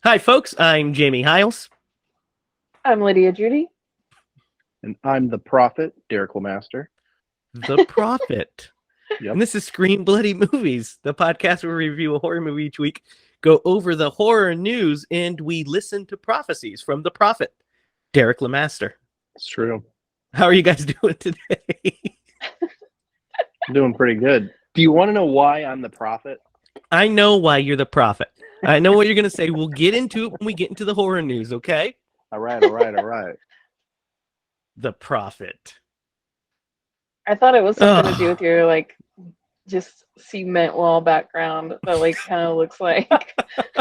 Hi, folks. I'm Jamie Hiles. I'm Lydia Judy. And I'm the prophet, Derek Lemaster. The Prophet. Yep. And this is Scream Bloody Movies, the podcast where we review a horror movie each week, go over the horror news, and we listen to prophecies from the prophet, Derek Lemaster. It's true. How are you guys doing today? I'm doing pretty good. Do you want to know why I'm the prophet? I know why you're the prophet. I know what you're going to say. We'll get into it when we get into the horror news, okay? All right. The prophet. I thought it was something to do with your just cement wall background that kind of looks like.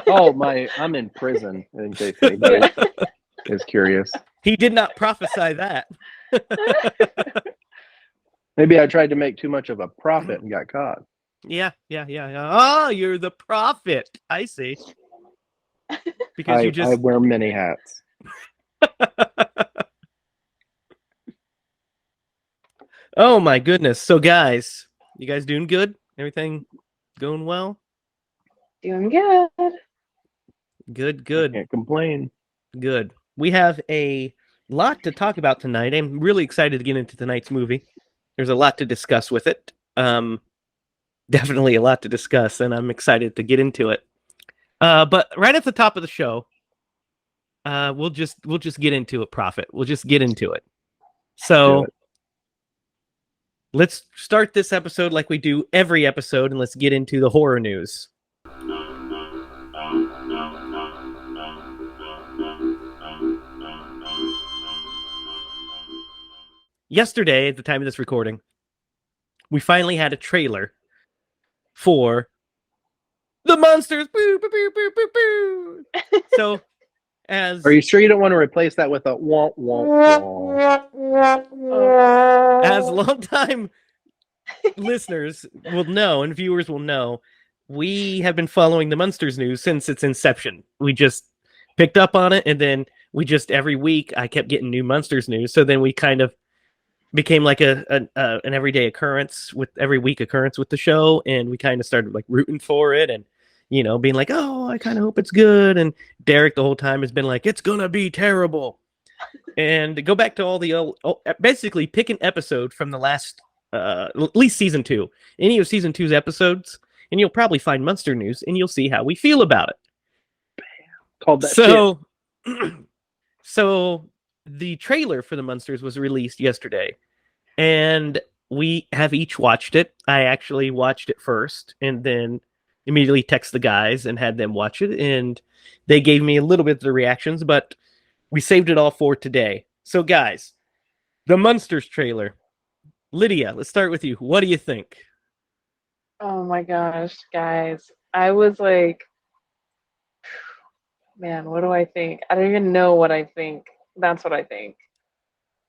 I'm in prison, in case anybody is curious. He did not prophesy that. Maybe I tried to make too much of a profit and got caught. Yeah. Oh, you're the prophet. I see. Because I wear many hats. Oh my goodness. So guys, you guys doing good? Everything going well? Doing good. Good. Can't complain. Good. We have a lot to talk about tonight. I'm really excited to get into tonight's movie. There's a lot to discuss with it. Definitely a lot to discuss, and I'm excited to get into it. But right at the top of the show, we'll just get into it, Prophet. We'll just get into it. So let's start this episode like we do every episode, and let's get into the horror news. Yesterday, at the time of this recording, we finally had a trailer for The Monsters. Boo, boo, boo, boo, boo, boo. So, Are you sure you don't want to replace that with a wah, wah, wah? As longtime listeners will know and viewers will know, we have been following the Monsters news since its inception. We just picked up on it, and then we just every week I kept getting new Monsters news. So then we kind of became like an everyday occurrence with every week occurrence with the show, and we kind of started like rooting for it and being like, oh, I kind of hope it's good. And Derek the whole time has been like, it's gonna be terrible. And go back to all the basically pick an episode from the last at least season 2, any of season 2's episodes, and you'll probably find Monster news, and you'll see how we feel about it. Called that shit. So the trailer for the Monsters was released yesterday, and we have each watched it. I actually watched it first, and then immediately text the guys and had them watch it, and they gave me a little bit of the reactions, but we saved it all for today. So guys, the Monsters trailer. Lydia, let's start with you. What do you think? Oh my gosh, guys. I was like, man, what do I think? I don't even know what I think. That's what I think.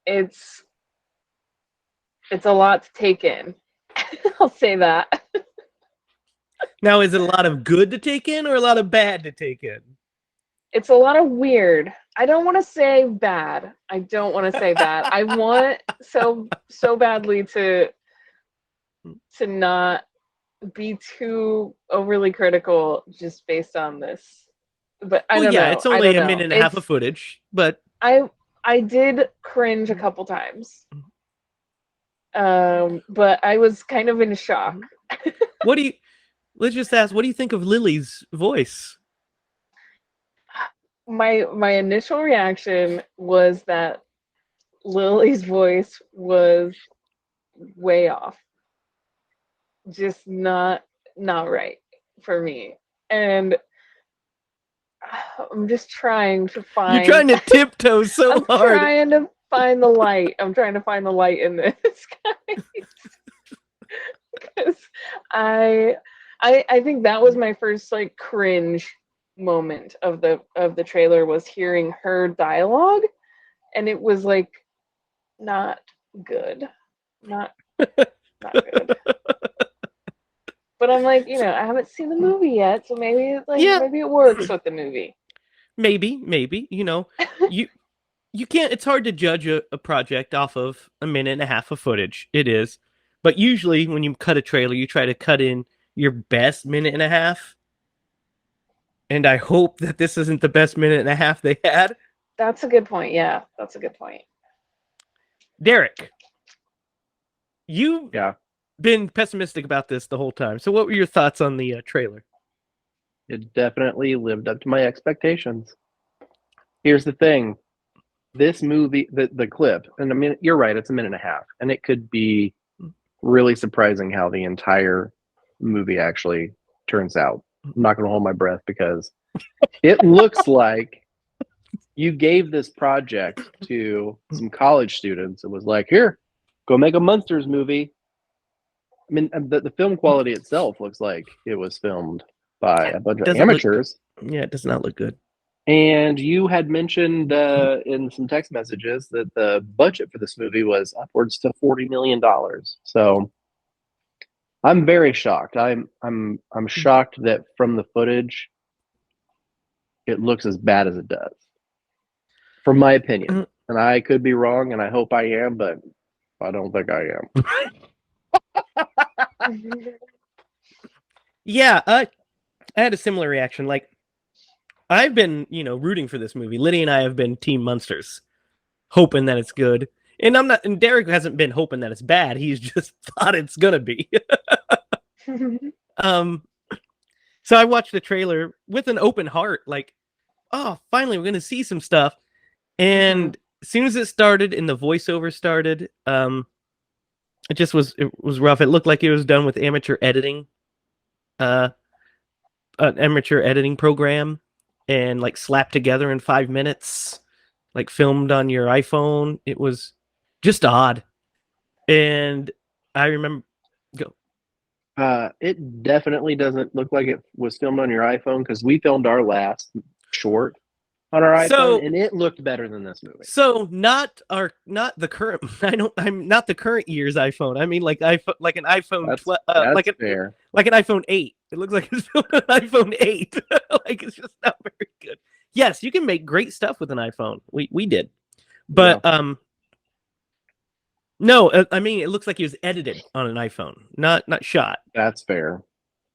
It's a lot to take in. I'll say that. Now, is it a lot of good to take in or a lot of bad to take in? It's a lot of weird. I don't want to say bad. I want so badly to not be too overly critical just based on this. But I don't know. It's only a minute and a half of footage, but I did cringe a couple times. But I was kind of in shock. Let's just ask, what do you think of Lily's voice? My initial reaction was that Lily's voice was way off. Just not right for me. And I'm just trying to find... You're trying to tiptoe so I'm hard. I'm trying to find the light. I'm trying to find the light in this, guys. Because I think that was my first cringe moment of the trailer, was hearing her dialogue, and it was not good. Not good. But I'm I haven't seen the movie yet, so maybe maybe it works with the movie. Maybe. You can't. It's hard to judge a project off of a minute and a half of footage. It is, but usually when you cut a trailer, you try to cut in your best minute and a half, and I hope that this isn't the best minute and a half they had. That's a good point. Yeah, that's a good point. Derek, you've Yeah, been pessimistic about this the whole time. So what were your thoughts on the trailer? it definitely lived up to my expectations. Here's the thing. This movie, the clip, and I mean, you're right, it's a minute and a half, and it could be really surprising how the entire movie actually turns out. I'm not going to hold my breath because it looks like you gave this project to some college students. It was like, here, go make a Munsters movie. I mean, the film quality itself looks like it was filmed by a bunch of Doesn't look- amateurs. Yeah, it does not look good. And you had mentioned in some text messages that the budget for this movie was upwards to $40 million. So I'm very shocked. I'm shocked that from the footage, it looks as bad as it does, from my opinion. And I could be wrong, and I hope I am, but I don't think I am. Yeah, I had a similar reaction. Like, I've been, rooting for this movie. Liddy and I have been Team Munsters, hoping that it's good. And and Derek hasn't been hoping that it's bad. He's just thought it's gonna be. So I watched the trailer with an open heart, like, oh, finally we're gonna see some stuff. And as soon as it started and the voiceover started, it was rough. It looked like it was done with amateur editing, an amateur editing program, and like slapped together in 5 minutes, like filmed on your iPhone. It was just odd. And I remember It definitely doesn't look like it was filmed on your iPhone, because we filmed our last short on our iPhone, and it looked better than this movie. So not the current. I'm not the current year's iPhone. I mean, like iPhone, like an iPhone That's 12, fair. like an iPhone 8. It looks like it's filmed on an iPhone 8. Like, it's just not very good. Yes, you can make great stuff with an iPhone. We did, but no, I mean, it looks like it was edited on an iPhone, not shot. That's fair.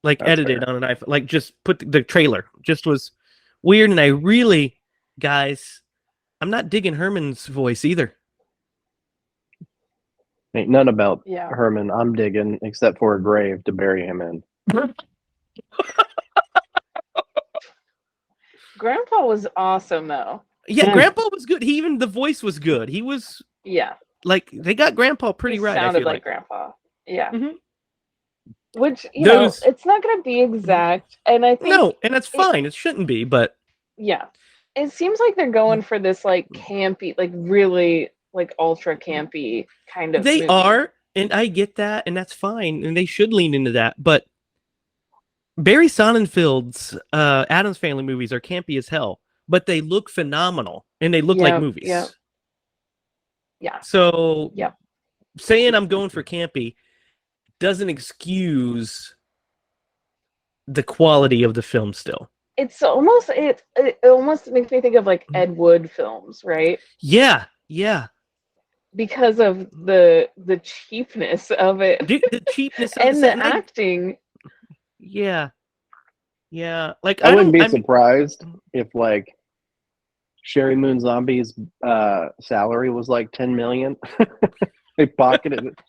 Like, That's edited fair. on an iPhone. Like, just put the trailer just was weird, and I really, guys, I'm not digging Herman's voice either. Ain't none about Yeah. Herman I'm digging, except for a grave to bury him in. Grandpa was awesome though. Yeah, Grandpa was good. The voice was good. He was, Yeah. like, they got Grandpa pretty He right. I sounded feel like Grandpa. Yeah. Mhm. Which, it's not going to be exact. And I think. No, and that's fine. It shouldn't be, but. Yeah. It seems like they're going for this, like, campy, like, really, like, ultra campy kind of They movie. are, and I get that, and that's fine, and they should lean into that, but Barry Sonnenfeld's Addams Family movies are campy as hell, but they look phenomenal, and they look like movies. Yeah. So, Yep. saying I'm going for campy doesn't excuse the quality of the film still. It's almost, it almost makes me think of, like, Ed Wood films, right? Yeah. Because of the cheapness of it. The cheapness of and the acting. Yeah. Like, I wouldn't be surprised if, like, Sherry Moon Zombie's salary was like $10 million. They pocketed it.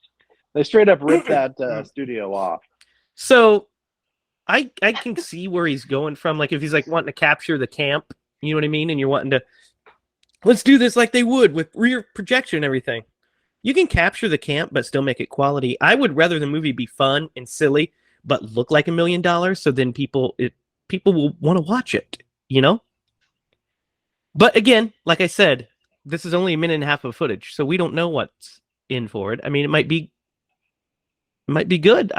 They straight up ripped that studio off. So I can see where he's going from. Like, if he's like wanting to capture the camp, you know what I mean? And you're wanting to, let's do this like they would with rear projection and everything. You can capture the camp, but still make it quality. I would rather the movie be fun and silly, but look like $1 million. So then people will want to watch it, But again, like I said, this is only a minute and a half of footage, so we don't know what's in for it. I mean, it might be good.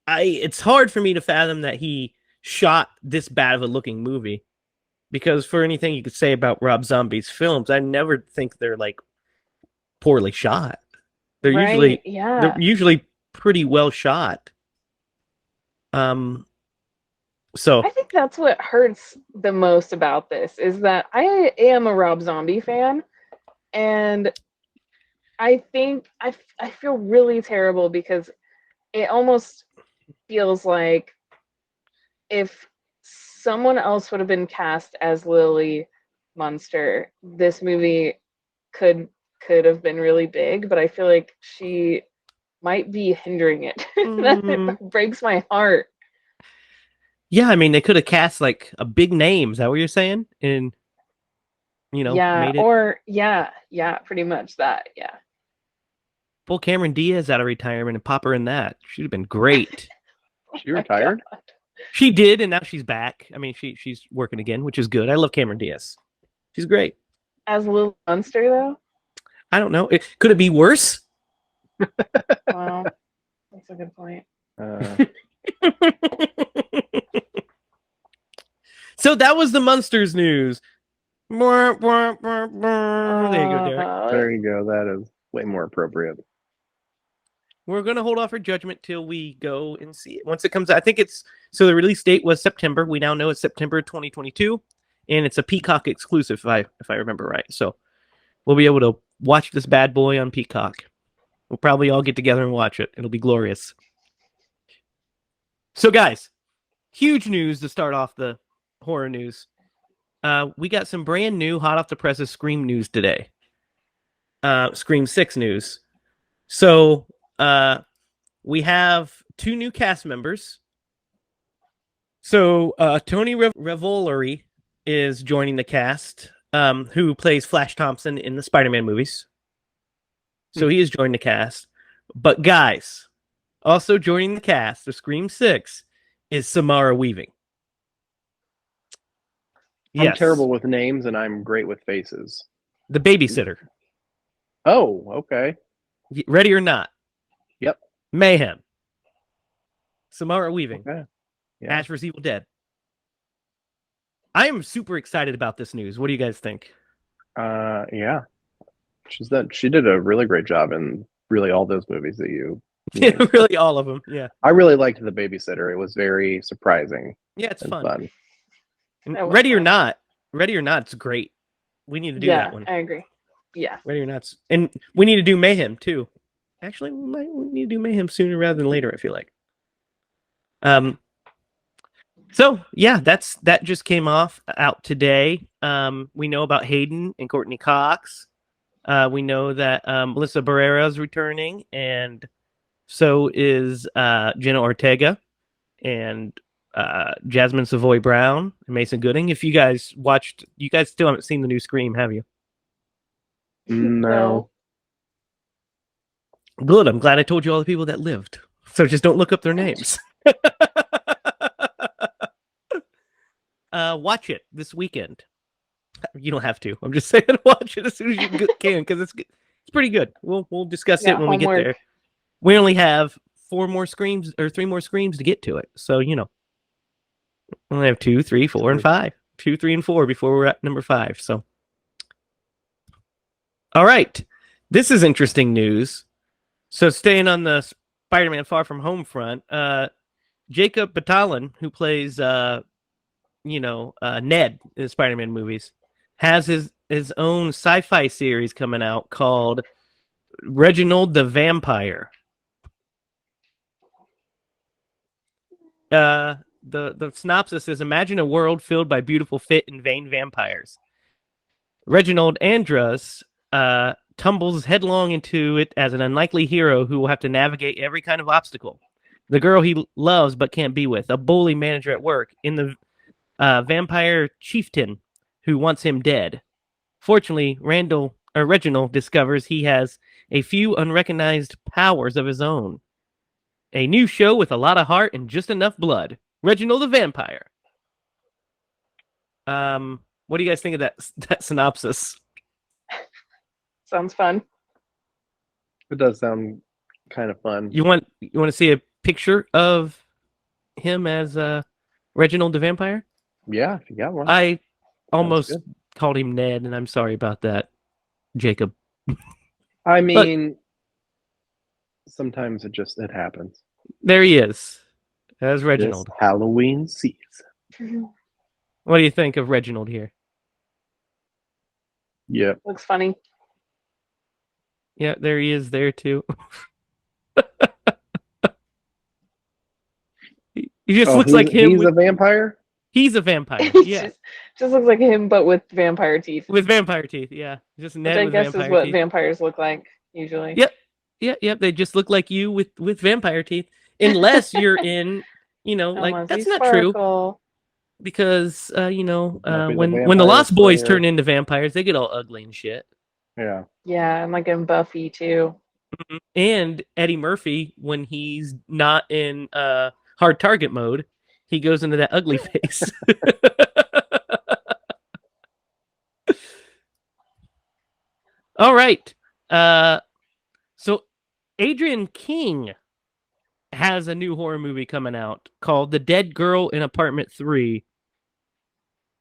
It's hard for me to fathom that he shot this bad of a looking movie, because for anything you could say about Rob Zombie's films, I never think they're like poorly shot. They're usually pretty well shot. So I think that's what hurts the most about this, is that I am a Rob Zombie fan, and I think I feel really terrible because it almost feels like if someone else would have been cast as Lily Munster, this movie could have been really big, but I feel like she might be hindering it. That breaks my heart. Yeah, I mean, they could have cast like a big name. Is that what you're saying? And Yeah, made it. or yeah, pretty much that. Yeah. Pull Cameron Diaz out of retirement and pop her in that. She'd have been great. She retired? God. She did, and now she's back. I mean, she's working again, which is good. I love Cameron Diaz. She's great. As Lily Munster, though? I don't know. Could it be worse? Wow. That's a good point. So that was the Munsters news. There you go, Derek. There you go. That is way more appropriate. We're going to hold off our judgment till we go and see it. Once it comes out, I think it's... So the release date was September. We now know it's September 2022. And it's a Peacock exclusive, if I remember right. So we'll be able to watch this bad boy on Peacock. We'll probably all get together and watch it. It'll be glorious. So, guys, huge news to start off the horror news. We got some brand new, hot off the presses Scream news today. Scream 6 news. So, we have 2 new cast members. So, Tony Revolori is joining the cast, who plays Flash Thompson in the Spider-Man movies. So he is joining the cast. But guys, also joining the cast of Scream 6 is Samara Weaving. I'm terrible with names and I'm great with faces. The babysitter. Oh, okay. Ready or not? Yep. Mayhem. Samara Weaving. Okay. Yeah. Ash vs. Evil Dead. I am super excited about this news. What do you guys think? Yeah. She did a really great job in really all those movies that you named. Really all of them. Yeah. I really liked The Babysitter. It was very surprising. Yeah, it's and fun. That was Ready or fun. not, it's great. We need to do that one. I agree. Yeah. Ready or not, and we need to do Mayhem too. Actually, we need to do Mayhem sooner rather than later. I feel like. So yeah, that just came out today. We know about Hayden and Courtney Cox. We know that Melissa Barrera is returning, and so is Jenna Ortega and Jasmine Savoy Brown and Mason Gooding. If you guys watched, you guys still haven't seen the new Scream, have you? No. Good. I'm glad I told you all the people that lived. So just don't look up their names. Watch it this weekend. You don't have to. I'm just saying, watch it as soon as you can, because it's pretty good. We'll discuss it when we get there. We only have 3 more Screams to get to it. So we only have 2, 3, 4, and 5. 2, 3, and 4 before we're at number 5. So, all right, this is interesting news. So, staying on the Spider-Man Far From Home front, Jacob Batalon, who plays Ned in the Spider-Man movies, has his own sci-fi series coming out called Reginald the Vampire. The synopsis is: imagine a world filled by beautiful, fit, and vain vampires. Reginald Andrus tumbles headlong into it as an unlikely hero who will have to navigate every kind of obstacle. The girl he loves but can't be with, a bully manager at work, in the vampire chieftain who wants him dead. Fortunately, Reginald discovers he has a few unrecognized powers of his own. A new show with a lot of heart and just enough blood. Reginald the Vampire. What do you guys think of that synopsis? Sounds fun. It does sound kind of fun. You want to see a picture of him as Reginald the Vampire? Yeah, if you got one. I almost called him Ned, and I'm sorry about that, Jacob. I mean, sometimes it happens. There he is, as Reginald. This Halloween season. What do you think of Reginald here? Yeah. Looks funny. Yeah, there he is there too. He just looks like him. He's a vampire? He's a vampire. He Yeah, just looks like him, but with vampire teeth, with vampire teeth. Yeah, just which Ned I with guess is vampire what teeth. vampires look like usually. Yep. Yep. They just look like you with vampire teeth, unless you're in, like Unless you that's not true sparkle. because Might be the when the vampire Lost Boys slayer. turn into vampires, they get all ugly and shit. Yeah. Yeah, and like in Buffy too. And Eddie Murphy, when he's not in hard target mode, he goes into that ugly face. All right. So Adrian King has a new horror movie coming out called The Dead Girl in Apartment 3.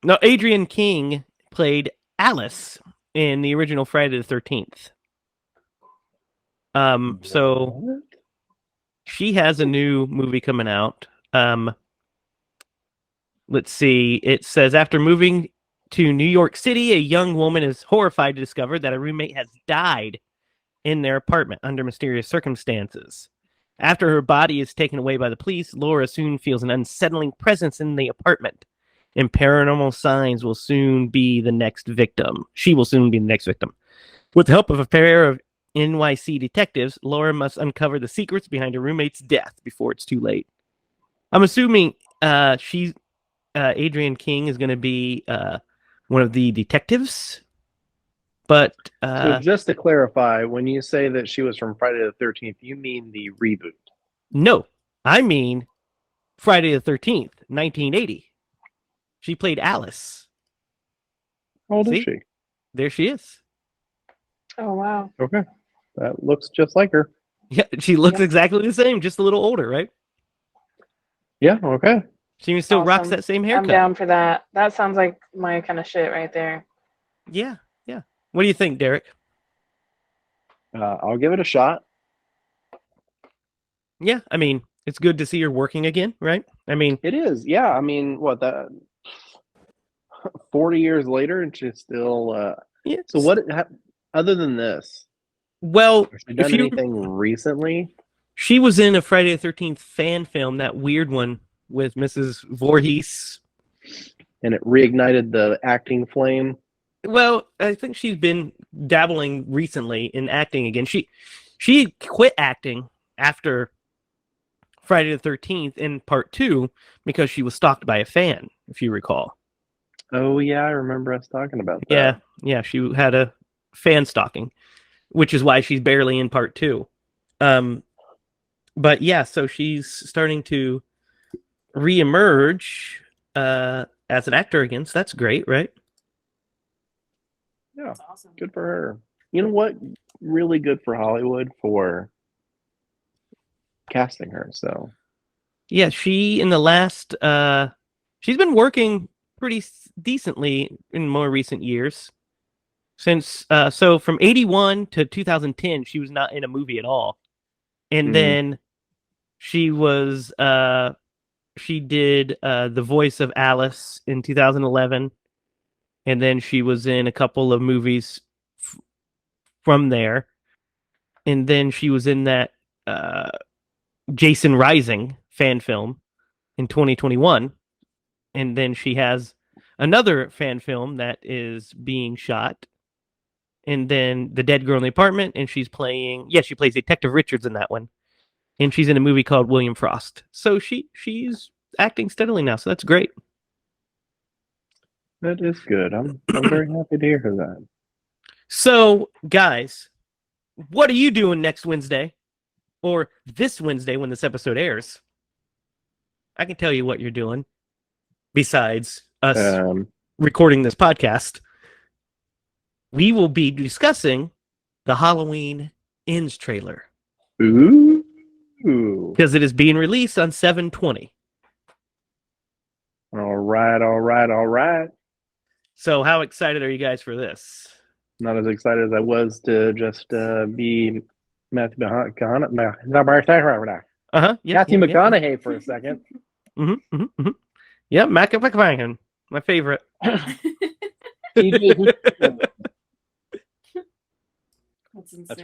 Now, Adrian King played Alice in the original Friday the 13th. So What? she has a new movie coming out. Let's see. It says after moving to New York City, a young woman is horrified to discover that a roommate has died in their apartment under mysterious circumstances. After her body is taken away by the police, Laura soon feels an unsettling presence in the apartment, and paranormal signs will soon be the next victim. She will soon be the next victim. With the help of a pair of NYC detectives, Laura must uncover the secrets behind her roommate's death before it's too late. I'm assuming Adrian King is going to be one of the detectives. But So just to clarify, when you say that she was from Friday the 13th, you mean the reboot? no, I mean Friday the 13th, 1980. She played Alice. How old is See? she? There she is. Oh wow. Okay. That looks just like her. Yeah, she looks Yep. exactly the same, just a little older, right? Yeah, okay. She still rocks Awesome. that same I'm haircut. down for that. That sounds like my kind of shit right there. Yeah. What do you think, Derek? I'll give it a shot. Yeah, I mean, it's good to see her working again, right? I mean, It is. Yeah, I mean, what, that 40 years later and she's still yeah. So what other than this, Well, has she done anything recently? she was in a Friday the 13th fan film, that weird one with Mrs. Voorhees. And it reignited the acting flame? Well, I think she's been dabbling recently in acting again. She quit acting after Friday the 13th in part 2 because she was stalked by a fan, if you recall. Oh yeah, I remember us talking about that. Yeah, she had a fan stalking, which is why she's barely in part 2. But yeah, so she's starting to reemerge as an actor again. So that's great, right? Yeah, That's awesome. good for her. You know what? Really good for Hollywood for casting her. So Yeah, she in the last she's been working pretty decently in more recent years. Since so from 81 to 2010 she was not in a movie at all. And then she was she did the voice of Alice in 2011, and then she was in a couple of movies from there. And then she was in that Jason Rising fan film in 2021. And then she has another fan film that is being shot. And then The Dead Girl in the Apartment, and she plays Detective Richards in that one. And she's in a movie called William Frost. So she's acting steadily now, so that's great. that is good. I'm very happy to hear that. So, guys, what are you doing next Wednesday? Or this Wednesday when this episode airs? I can tell you what you're doing. Besides us recording this podcast, we will be discussing the Halloween Ends trailer. Ooh. Because it is being released on 7/20. All right. So how excited are you guys for this? Not as excited as I was to just be Matthew McConaughey. Yeah, Matthew McConaughey for a second. Yeah, McConaughey, my favorite. That's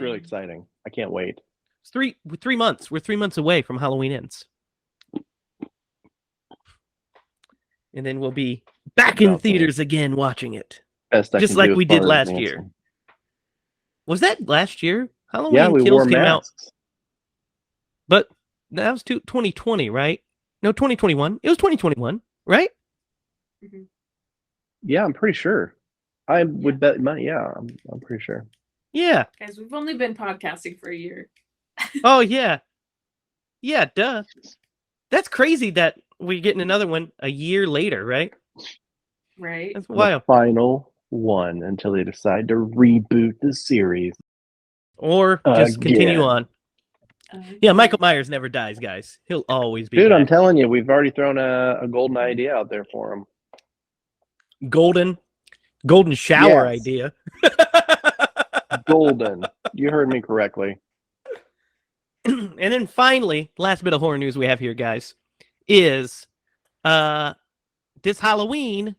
really exciting. I can't wait. It's 3 months. We're 3 months away from Halloween Ends. and then we'll be back in About the theaters again watching it. best I Just can like do as we did far as last an year. answer. Was that last year? Halloween Yeah, we Kills wore came out, masks. but that was 2020, right? No, 2021. It was 2021, right? Mhm. Yeah, I'm pretty sure. I would bet money. Yeah, I'm pretty sure. Yeah. Guys, we've only been podcasting for a year. Oh, yeah. Yeah, duh. That's crazy that we're getting another one a year later, right? Right? That's The wild. final one until they decide to reboot the series. Or just continue Again. on. Yeah, Michael Myers never dies, guys. He'll always be Dude, I'm back. telling you, we've already thrown a golden idea out there for him. Golden shower Yes. idea. Golden. You heard me correctly. And then finally, last bit of horror news we have here, guys, is this Halloween,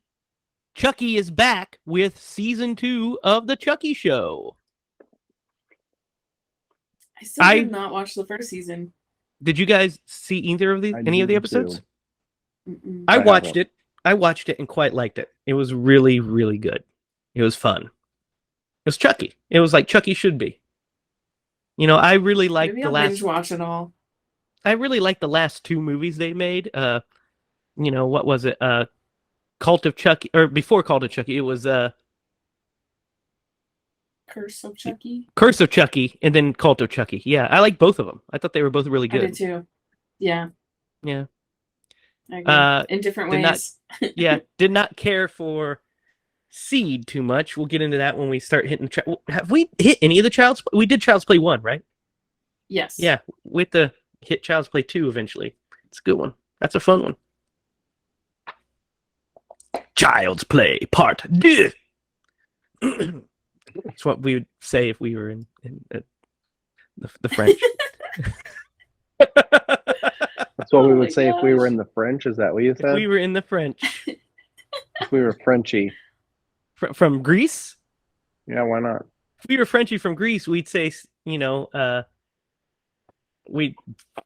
Chucky is back with season 2 of the Chucky Show. I still did not watch the first season. Did you guys see either of these? Any of the episodes? I watched it. I watched it and quite liked it. It was really, really good. It was fun. It was Chucky. It was like Chucky should be. You know, I really liked Maybe the I'll last. binge watch it all. I really liked the last 2 movies they made. You know, what was it? Cult of Chucky, or before Cult of Chucky, it was Curse of Chucky. Curse of Chucky, and then Cult of Chucky. Yeah, I like both of them. I thought they were both really I good. did too. Yeah. Yeah. I agree. In different ways. Did not care for Seed too much. We'll get into that when we start hitting. Have we hit any of the Child's Play? We did Child's Play 1, right? Yes. Yeah, with the hit Child's Play 2 eventually. It's a good one. That's a fun one. Child's Play Part 2. That's what we would say if we were in the French. That's what we Oh would my say if we gosh. were in the French. Is that what you said? We were in the French. If we were Frenchy. From Greece? Yeah, why not? If we were Frenchy from Greece, we'd say, you know, we'd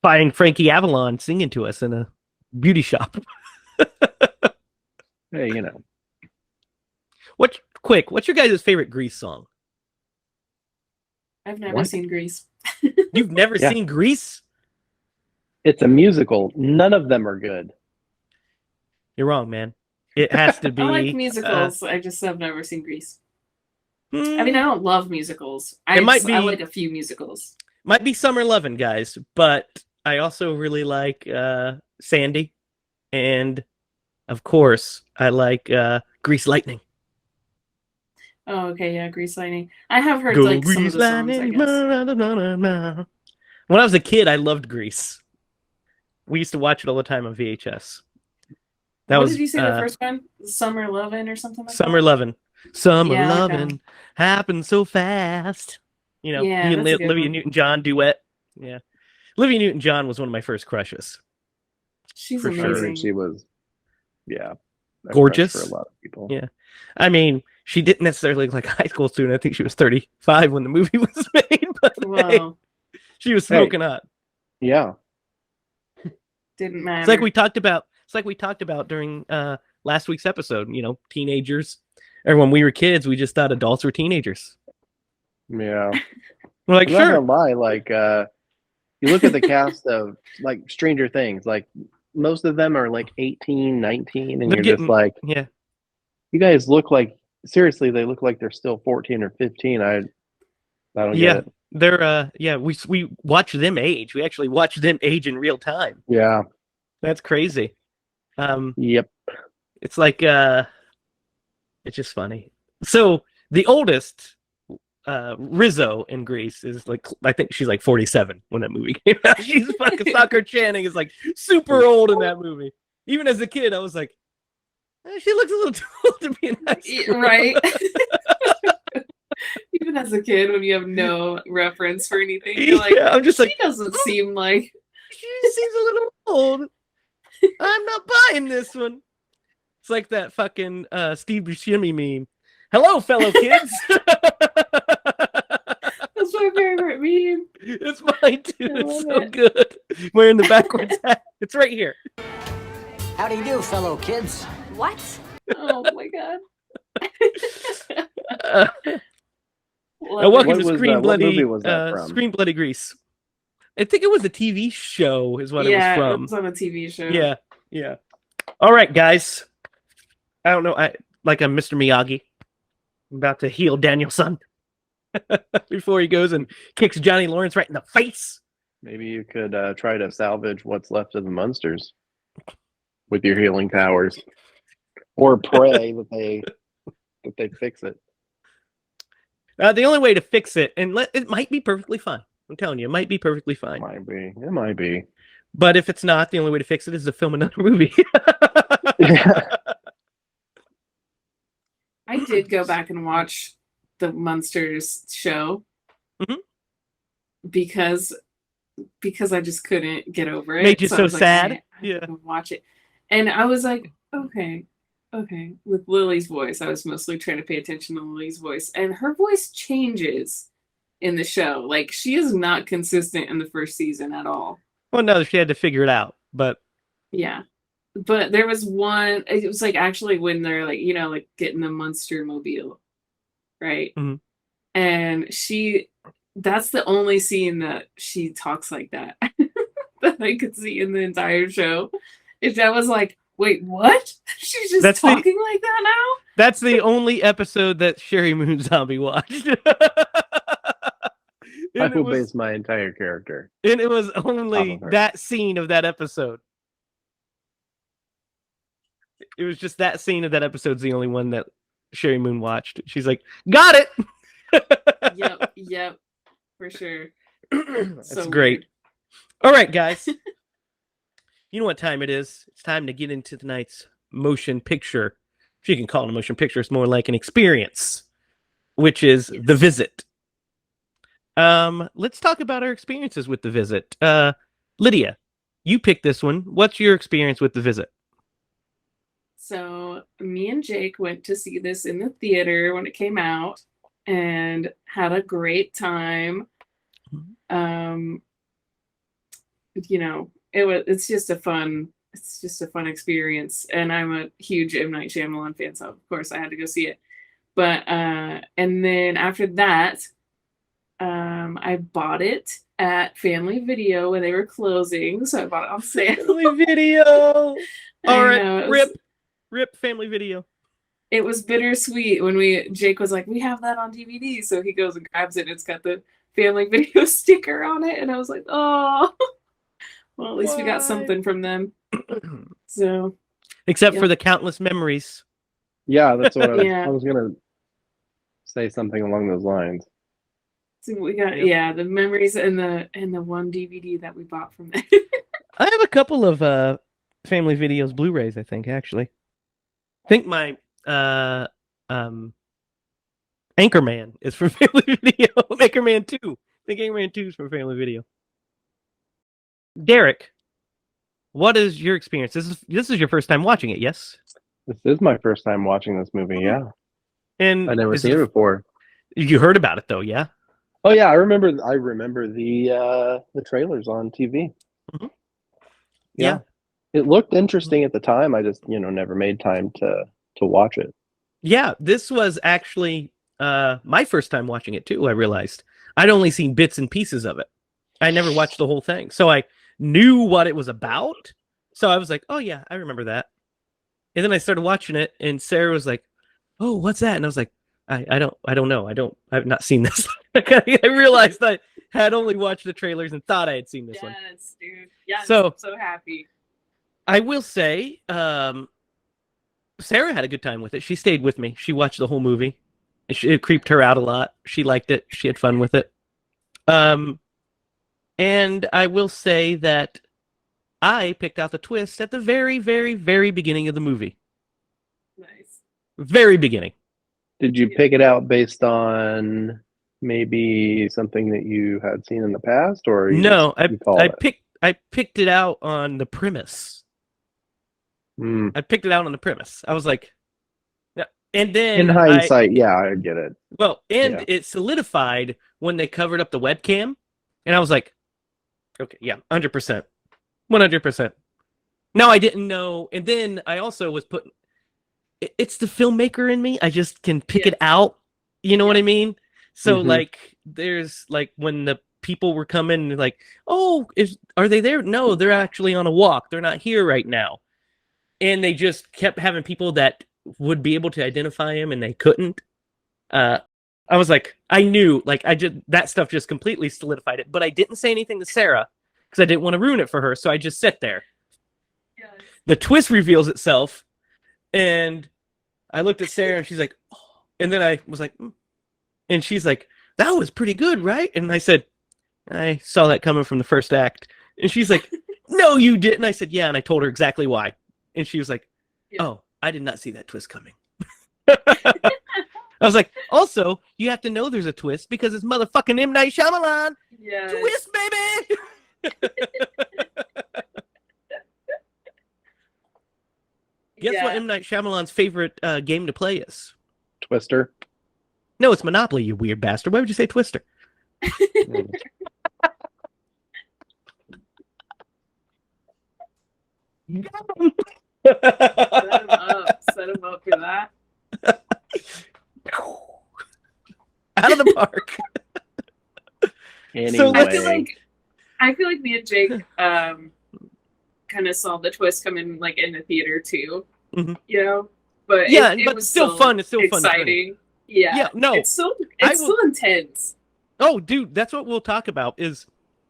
find Frankie Avalon singing to us in a beauty shop. Hey, you know. What's your guys' favorite Grease song? I've never What? seen Grease. You've never Yeah. seen Grease? It's a musical. None of them are good. You're wrong, man. It has to be. I like musicals. I just have never seen Grease. Hmm, I mean, I don't love musicals. It might be- I like a few musicals. might be Summer Lovin', guys, but I also really like Sandy, and of course, I like Grease Lightning. Oh, okay, yeah, Grease Lightning. I have heard Go like some of Grease the songs, I Lightning. guess. When I was a kid, I loved Grease. We used to watch it all the time on VHS. That What was did you say the first one? Summer Lovin' or something like Summer that? Lovin'. Summer Yeah, okay. Lovin' happened so fast. You know, Yeah, he and that's a good Olivia one. Newton-John duet. Yeah. Olivia Newton-John was one of my first crushes. She's For sure. amazing. She was, yeah, a Gorgeous. crush for a lot of people. Yeah. I mean, she didn't necessarily look like a high school student. I think she was 35 when the movie was made, but hey, Wow. she was smoking hot. Yeah. Didn't matter. It's like we talked about. It's like we talked about during last week's episode. You know, teenagers. Or when we were kids, we just thought adults were teenagers. Yeah. We're like, I'm not sure. gonna lie, like you look at the cast of like Stranger Things, like most of them are like 18, 19, and They're you're getting- just like, Yeah. you guys look like, seriously, they look like they're still 14 or 15. I don't Yeah. get it. They're we watch them age. We actually watch them age in real time. Yeah. That's crazy. Yep. It's like it's just funny. So the oldest Rizzo in Greece is like, I think she's like 47 when that movie came out. She's fucking Soccer Channing is like super old in that movie. Even as a kid, I was like, she looks a little too old to be in high school. Right. Even as a kid, when you have no reference for anything, you're like, Yeah, I'm just like, she doesn't seem like. she seems a little old. I'm not buying this one. It's like that fucking Steve Buscemi meme. Hello, fellow kids. That's my favorite meme. It's mine too. I It's love so it. good. Wearing the backwards hat. It's right here. How do you do, fellow kids? What? Oh my god. Welcome What to was Screen that? What movie was that from? Screen Bloody Grease. I think it was a TV show, is what it was from. It was on a TV show. Yeah. All right, guys. I don't know. I'm Mr. Miyagi. I'm about to heal Daniel-san before he goes and kicks Johnny Lawrence right in the face. Maybe you could try to salvage what's left of the Munsters with your healing powers, or pray that they fix it. The only way to fix it, and it might be perfectly fine. I'm telling you, it might be perfectly fine. It might be. But if it's not, the only way to fix it is to film another movie. I did go back and watch the Munsters show because I just couldn't get over it. Made you I so was like, sad. I have to watch it, and I was like, okay. With Lily's voice, I was mostly trying to pay attention to Lily's voice, and her voice changes in the show. Like, she is not consistent in the first season at all. Well, no, she had to figure it out, but yeah. But there was one. It was like actually when they're like, like getting the Munster mobile, right? Mm-hmm. And that's the only scene that she talks like that that I could see in the entire show. That was like, wait, what? She's just talking like that now? That's the only episode that Sherry Moon Zombie watched. I will base my entire character. And it was only that scene of that episode. It was just that scene of that episode's the only one that Sherry Moon watched. She's like, got it! Yep, for sure. That's so great. Weird. All right, guys. You know what time it is. It's time to get into tonight's motion picture. If you can call it a motion picture, it's more like an experience, which is The Visit. Let's talk about our experiences with The Visit. Lydia, you picked this one. What's your experience with The Visit? So me and Jake went to see this in the theater when it came out and had a great time. It's just a fun experience, and I'm a huge M. Night Shyamalan fan, so of course I had to go see it. But and then after that, I bought it at Family Video when they were closing, so I bought it on sale. Family Video. All right, rip Family Video. It was bittersweet when Jake was like, we have that on DVD, so he goes and grabs it, and it's got the Family Video sticker on it, and I was like, oh. Well, at least we got something from them. So, except for the countless memories. Yeah, that's what I was gonna say, something along those lines. So we got the memories and the one DVD that we bought from them. I have a couple of Family Videos Blu-rays. I think actually. I think my Anchorman is from Family Video. Anchorman 2. I think Anchorman 2 is from Family Video. Derek, what is your experience? This is your first time watching it, yes? This is my first time watching this movie, yeah. And I never seen it before. You heard about it though, yeah? Oh yeah, I remember the trailers on TV. Mm-hmm. Yeah. It looked interesting at the time. I just, never made time to watch it. Yeah, this was actually my first time watching it too, I realized. I'd only seen bits and pieces of it. I never watched the whole thing. So I knew what it was about. So I was like, oh yeah, I remember that. And then I started watching it and Sarah was like, oh, what's that? And I was like, I don't know. I've not seen this. I realized I had only watched the trailers and thought I had seen this one. Yes, dude. Yeah, so, I'm so happy. I will say, Sarah had a good time with it. She stayed with me. She watched the whole movie. It creeped her out a lot. She liked it. She had fun with it. And I will say that I picked out the twist at the very, very, very beginning of the movie. Nice. Very beginning. Did you pick it out based on maybe something that you had seen in the past, or no? I picked it out on the premise. I picked it out on the premise. I was like, and then in hindsight, I get it. Well, and it solidified when they covered up the webcam, and I was like, okay, yeah, 100%, 100%. No, I didn't know. And then I also was putting it's the filmmaker in me. I just can pick Yeah. it out. You know what Yeah. I mean? So Mhm. like there's like when the people were coming like, "Oh, are they there?" No, they're actually on a walk. They're not here right now. And they just kept having people that would be able to identify him and they couldn't. Uh I was like, I knew, like I just that stuff just completely solidified it, but I didn't say anything to Sarah because I didn't want to ruin it for her. So I just sat there. Yes. The twist reveals itself, and I looked at Sarah and she's like, oh. And then I was like, and she's like, that was pretty good, right? And I said, I saw that coming from the first act. And she's like, no, you didn't. I said, yeah. And I told her exactly why. And she was like, Yeah. oh, I did not see that twist coming. I was like, also, you have to know there's a twist because it's motherfucking M. Night Shyamalan. Yes. Twist, baby. Guess Yeah. what M. Night Shyamalan's favorite game to play is? Twister. No, it's Monopoly, you weird bastard. Why would you say Twister? Set him up. Set him up for that. Out of the park. Anyway. So I feel like me and Jake kind of saw the twist come in like in the theater too. Mhm. You know? But Yeah, it but was still fun. It's still fun. exciting. Yeah. Yeah, no. It's still I it's will- still intense. Oh, dude, that's what we'll talk about is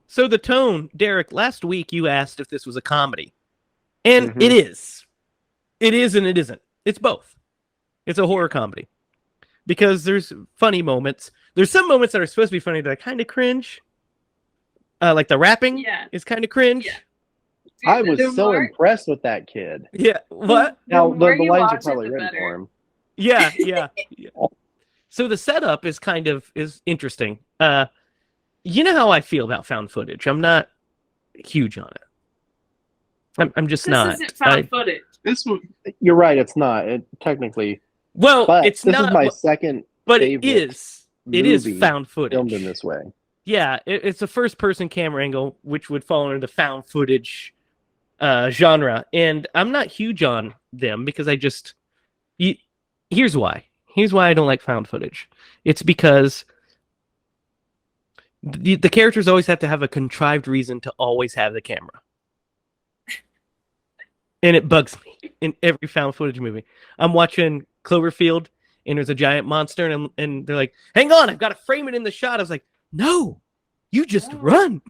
so the tone, Derek, last week you asked if this was a comedy. And Mhm. it is. It is and it isn't. It's both. It's a horror comedy. Because there's funny moments. There's some moments that are supposed to be funny that I kind of cringe. Like the rapping Yeah. is kind of cringe. Yeah. Dude, I was the so more- impressed with that kid. Yeah. What? Now more the you lines are watch it, probably the written better. for him. Yeah, yeah. So the setup is is interesting. You know how I feel about found footage. I'm not huge on it. I'm just This not. isn't found footage. This one, you're right. It's not technically, Well, but it's this not. is my second but it favorite is. It is movie found footage. filmed in this way. Yeah, it's a first-person camera angle, which would fall under the found footage genre. And I'm not huge on them because I just. Here's why. Here's why I don't like found footage. It's because the characters always have to have a contrived reason to always have the camera. And it bugs me in every found footage movie. I'm watching Cloverfield, and there's a giant monster, and they're like, hang on, I've got to frame it in the shot. I was like, no, you just No. run.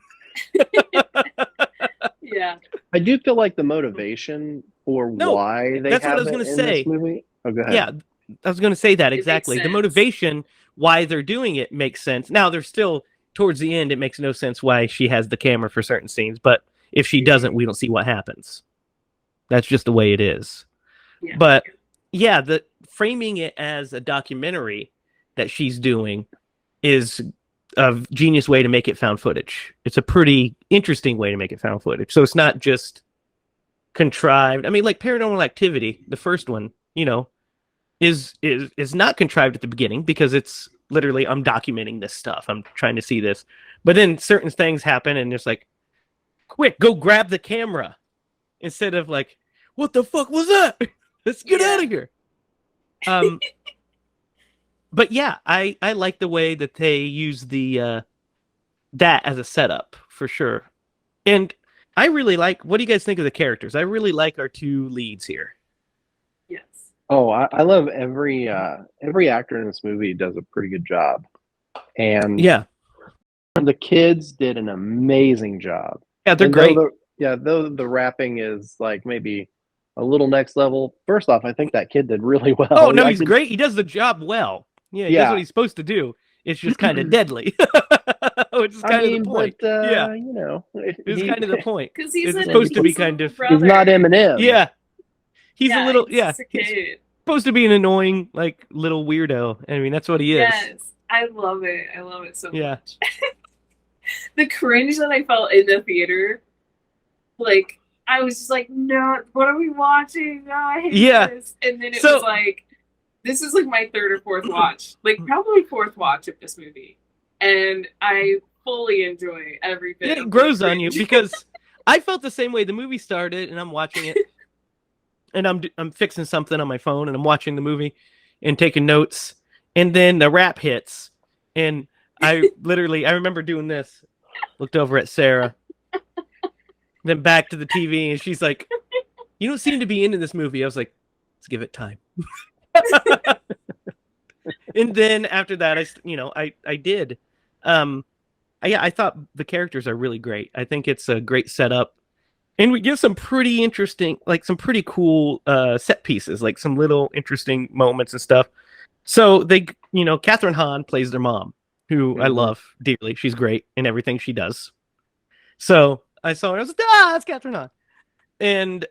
Yeah. I do feel like the motivation for No, why they that's what I have was it gonna in say. this movie. Oh, go ahead. Yeah, I was going to say that makes exactly. The sense. motivation why they're doing it makes sense. Now, there's still, towards the end, it makes no sense why she has the camera for certain scenes, but if she doesn't, we don't see what happens. That's just the way it is. Yeah. But yeah, the framing it as a documentary that she's doing is a genius way to make it found footage. It's a pretty interesting way to make it found footage. So it's not just contrived. I mean, like Paranormal Activity, the first one, you know, is not contrived at the beginning because it's literally I'm documenting this stuff. I'm trying to see this. But then certain things happen and it's like, quick, go grab the camera. Instead of like, what the fuck was that? Let's get out of here. But yeah, I like the way that they use the that as a setup for sure. And I really like, what do you guys think of the characters? I really like our two leads here. Yes. Oh, I love every actor in this movie does a pretty good job, and Yeah. the kids did an amazing job. Yeah, they're And great. though the rapping is like maybe a little next level. First off, I think that kid did really well. Oh, no, I he's could- great. He does the job well. Yeah, he does Yeah. what he's supposed to do. It's just kind of deadly. Which is kind of the point. But, Yeah. you know, It's kind of the point. Because he's It's an supposed to be innocent kind of- he's not brother. Eminem. Yeah. He's a little, he's yeah. just a He's kid. supposed to be an annoying, like, little weirdo. I mean, that's what he is. Yes. I love it. I love it so Yeah. much. The cringe that I felt in the theater, like, I was just like, no, what are we watching? No, I hate Yeah. this. And then it So- was like, this is like my third or fourth watch. Like, probably fourth watch of this movie. And I fully enjoy every bit It of grows the on you cringe. because I felt the same way. The movie started, and I'm watching it, and I'm fixing something on my phone, and I'm watching the movie and taking notes, and then the rap hits, and I remember doing this, looked over at Sarah, then back to the TV, and she's like, "You don't seem to be into this movie." I was like, "Let's give it time." And then after that, I did. I thought the characters are really great. I think it's a great setup, and we get some pretty interesting, like some pretty cool set pieces, like some little interesting moments and stuff. So Catherine Hahn plays their mom, who I love dearly. She's great in everything she does. So I saw her, I was like, it's Catherine Hahn. And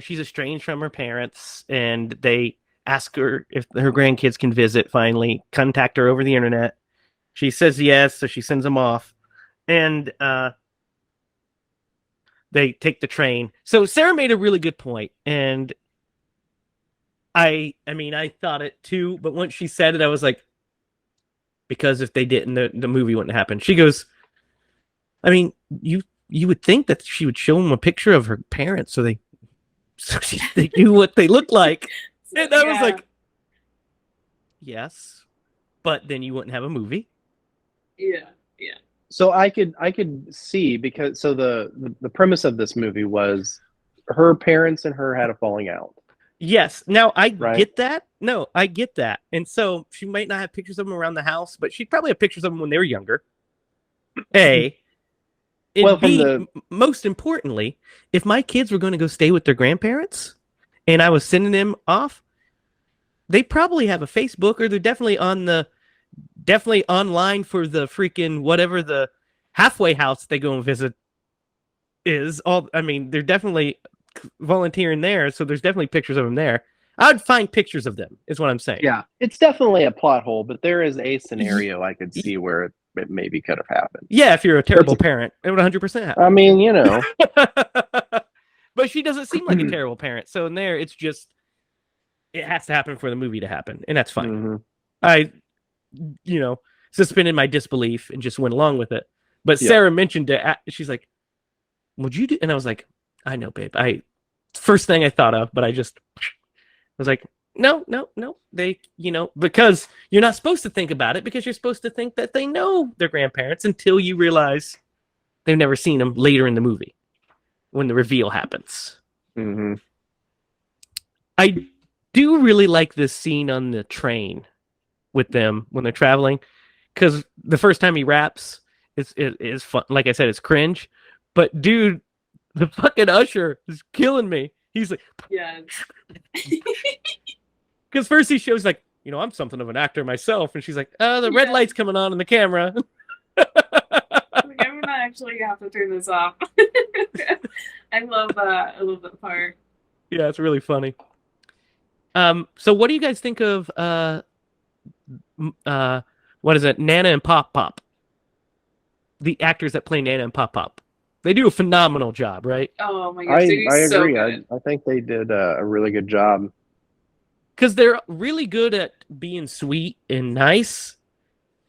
she's estranged from her parents, and they ask her if her grandkids can visit, finally contact her over the internet. She says yes, so she sends them off, and they take the train. So Sarah made a really good point, and I thought it too, but once she said it, I was like, because if they didn't, the movie wouldn't happen. She goes, you would think that she would show them a picture of her parents so they knew what they look like. And I was like, yes, but then you wouldn't have a movie. Yeah. So I could see, because the premise of this movie was her parents and her had a falling out. Yes. Now I Right. get that. No, I get that. And so she might not have pictures of them around the house, but she'd probably have pictures of them when they were younger. A. And Well, from B, most importantly, if my kids were going to go stay with their grandparents and I was sending them off, they probably have a Facebook, or they're definitely online for the freaking whatever the halfway house they go and visit is. They're definitely volunteering there, so there's definitely pictures of them there. I would find pictures of them, is what I'm saying. Yeah, it's definitely a plot hole, but there is a scenario I could see where it maybe could have happened. Yeah, if you're a terrible parent, it would 100% happen. I mean, But she doesn't seem like a terrible parent, so in there, it's just, it has to happen for the movie to happen, and that's fine. Mm-hmm. I suspended my disbelief and just went along with it. But Sarah mentioned it. She's like, would you do? And I was like, I know, babe. First thing I thought of, but I was like, no. They, because you're not supposed to think about it, because you're supposed to think that they know their grandparents until you realize they've never seen them later in the movie when the reveal happens. Mm-hmm. I do really like this scene on the train with them when they're traveling, because the first time he raps, it is fun. Like I said, it's cringe, but dude, the fucking usher is killing me. He's like, Yeah. because first he shows like, I'm something of an actor myself, and she's like, the red light's coming on in the camera. Like, I'm gonna actually have to turn this off. I love that part. Yeah, it's really funny. So what do you guys think of what is it, Nana and Pop Pop? The actors that play Nana and Pop Pop, they do a phenomenal job, right? Oh my gosh, I so agree. good. I think they did a really good job. Because they're really good at being sweet and nice,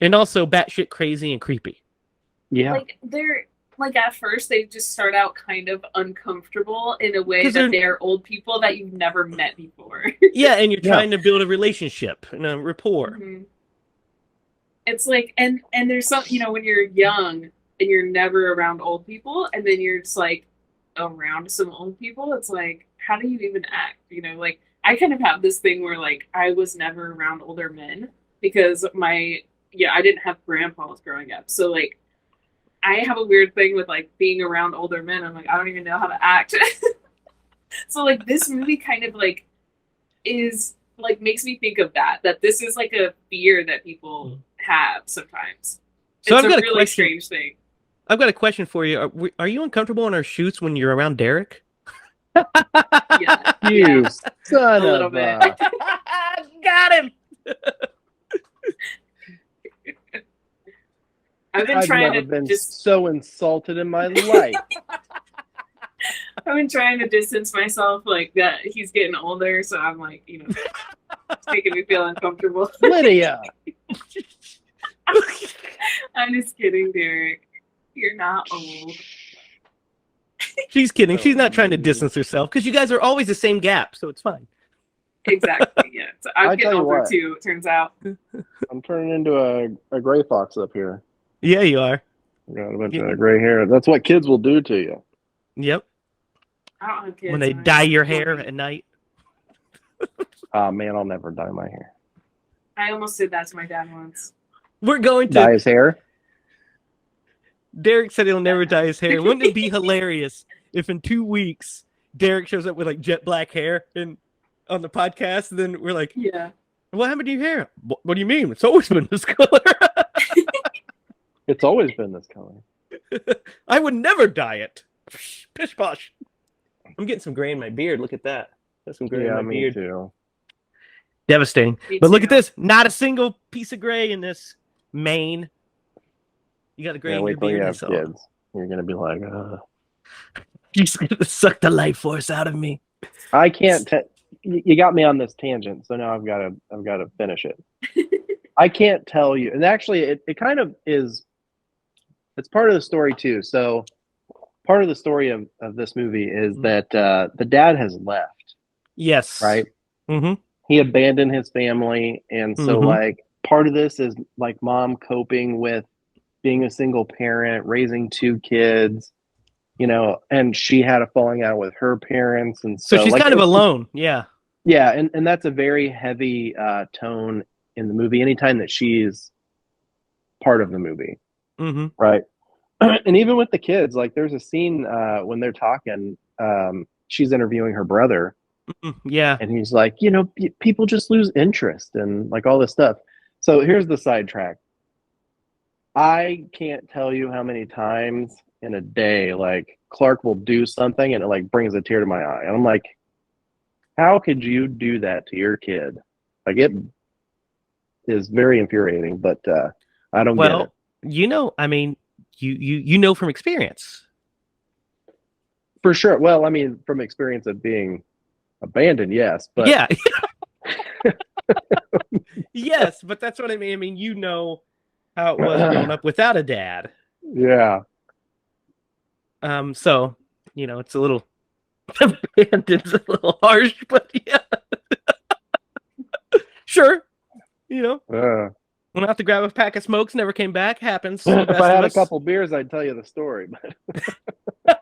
and also batshit crazy and creepy. Yeah. Like, they're like, at first they just start out kind of uncomfortable in a way that they're old people that you've never met before. Yeah, and you're trying to build a relationship and a rapport. Mm-hmm. It's like, and there's some, when you're young and you're never around old people, and then you're just like around some old people, it's like, how do you even act? Like, I kind of have this thing where, like, I was never around older men because I didn't have grandpas growing up. So, like, I have a weird thing with, like, being around older men. I'm like, I don't even know how to act. So, like, this movie kind of, like, is, like, makes me think of that this is, like, a fear that people have sometimes. So it's I've got a really strange thing. I've got a question for you. Are you uncomfortable on our shoots when you're around Derek? Yeah. You son A little of bit. Got him. I've been I've trying never to been just so insulted in my life. I've been trying to distance myself, like, that he's getting older, so I'm like, it's making me feel uncomfortable. Lydia. I'm just kidding, Derek. You're not old. She's kidding. She's not trying to distance herself because you guys are always the same gap, so it's fine. Exactly. Yeah. So I I'm tell getting you older what. too. It turns out. I'm turning into a gray fox up here. Yeah, you are. I got a bunch of gray hair. That's what kids will do to you. Yep. I don't have kids. When they and I dye your don't hair want at night. Oh man, I'll never dye my hair. I almost did that to my dad once. We're going to. Dye his hair? Derek said he'll never dye his hair. Wouldn't it be hilarious if in 2 weeks Derek shows up with like jet black hair and on the podcast, and then we're like, Yeah. "What happened to your hair? What do you mean? It's always been this color." It's always been this color. I would never dye it. Pish posh. I'm getting some gray in my beard. Look at that. Got some gray in Yeah, my me beard. too. Devastating. Me But look at too. this. Not a single piece of gray in this mane. You got a gray Yeah, in wait your till you beard. have So kids. You're gonna be like, you're just gonna suck the life force out of me. I can't. You got me on this tangent, so now I've got to finish it. I can't tell you, and actually, it kind of is. It's part of the story too. So, part of the story of this movie is that the dad has left. Yes. Right. Mm-hmm. He abandoned his family, and so Mhm. like part of this is like mom coping with being a single parent, raising 2 kids, and she had a falling out with her parents, and So so she's like kind of alone. Yeah. yeah, and that's a very heavy tone in the movie. Anytime that she's part of the movie, Mm-hmm. right? And even with the kids, like there's a scene when they're talking. She's interviewing her brother, Yeah. and he's like, people just lose interest and like all this stuff. So here's the sidetrack. I can't tell you how many times in a day, like Clark will do something and it like brings a tear to my eye. And I'm like, how could you do that to your kid? Like it is very infuriating, but I don't get it. I mean, you know from experience. For sure. Well, I mean, from experience of being abandoned, yes. But Yeah. Yes, but that's what I mean. I mean, you know how it was growing up without a dad. yeah. So, it's a little abandoned's a little harsh, but yeah. Sure. Went out to grab a pack of smokes, never came back. Happens. To the If best I of had a us. couple beers, I'd tell you the story. But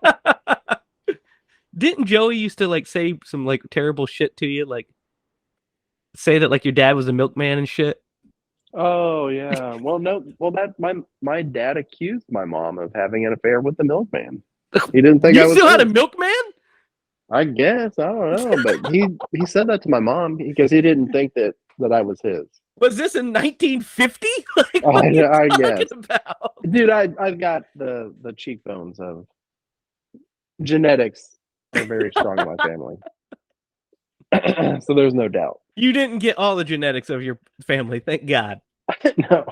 Didn't Joey used to like say some like terrible shit to you, like say that like your dad was a milkman and shit? oh yeah. Well, no. Well, that my dad accused my mom of having an affair with the milkman. He didn't think I You was still had a his. milkman? I guess I don't know, but he said that to my mom because he didn't think that I was his. Was this in 1950? Like, what I are you I talking guess. about? Dude, I've got the cheekbones of genetics are very strong in my family. So there's no doubt. You didn't get all the genetics of your family, thank God. No.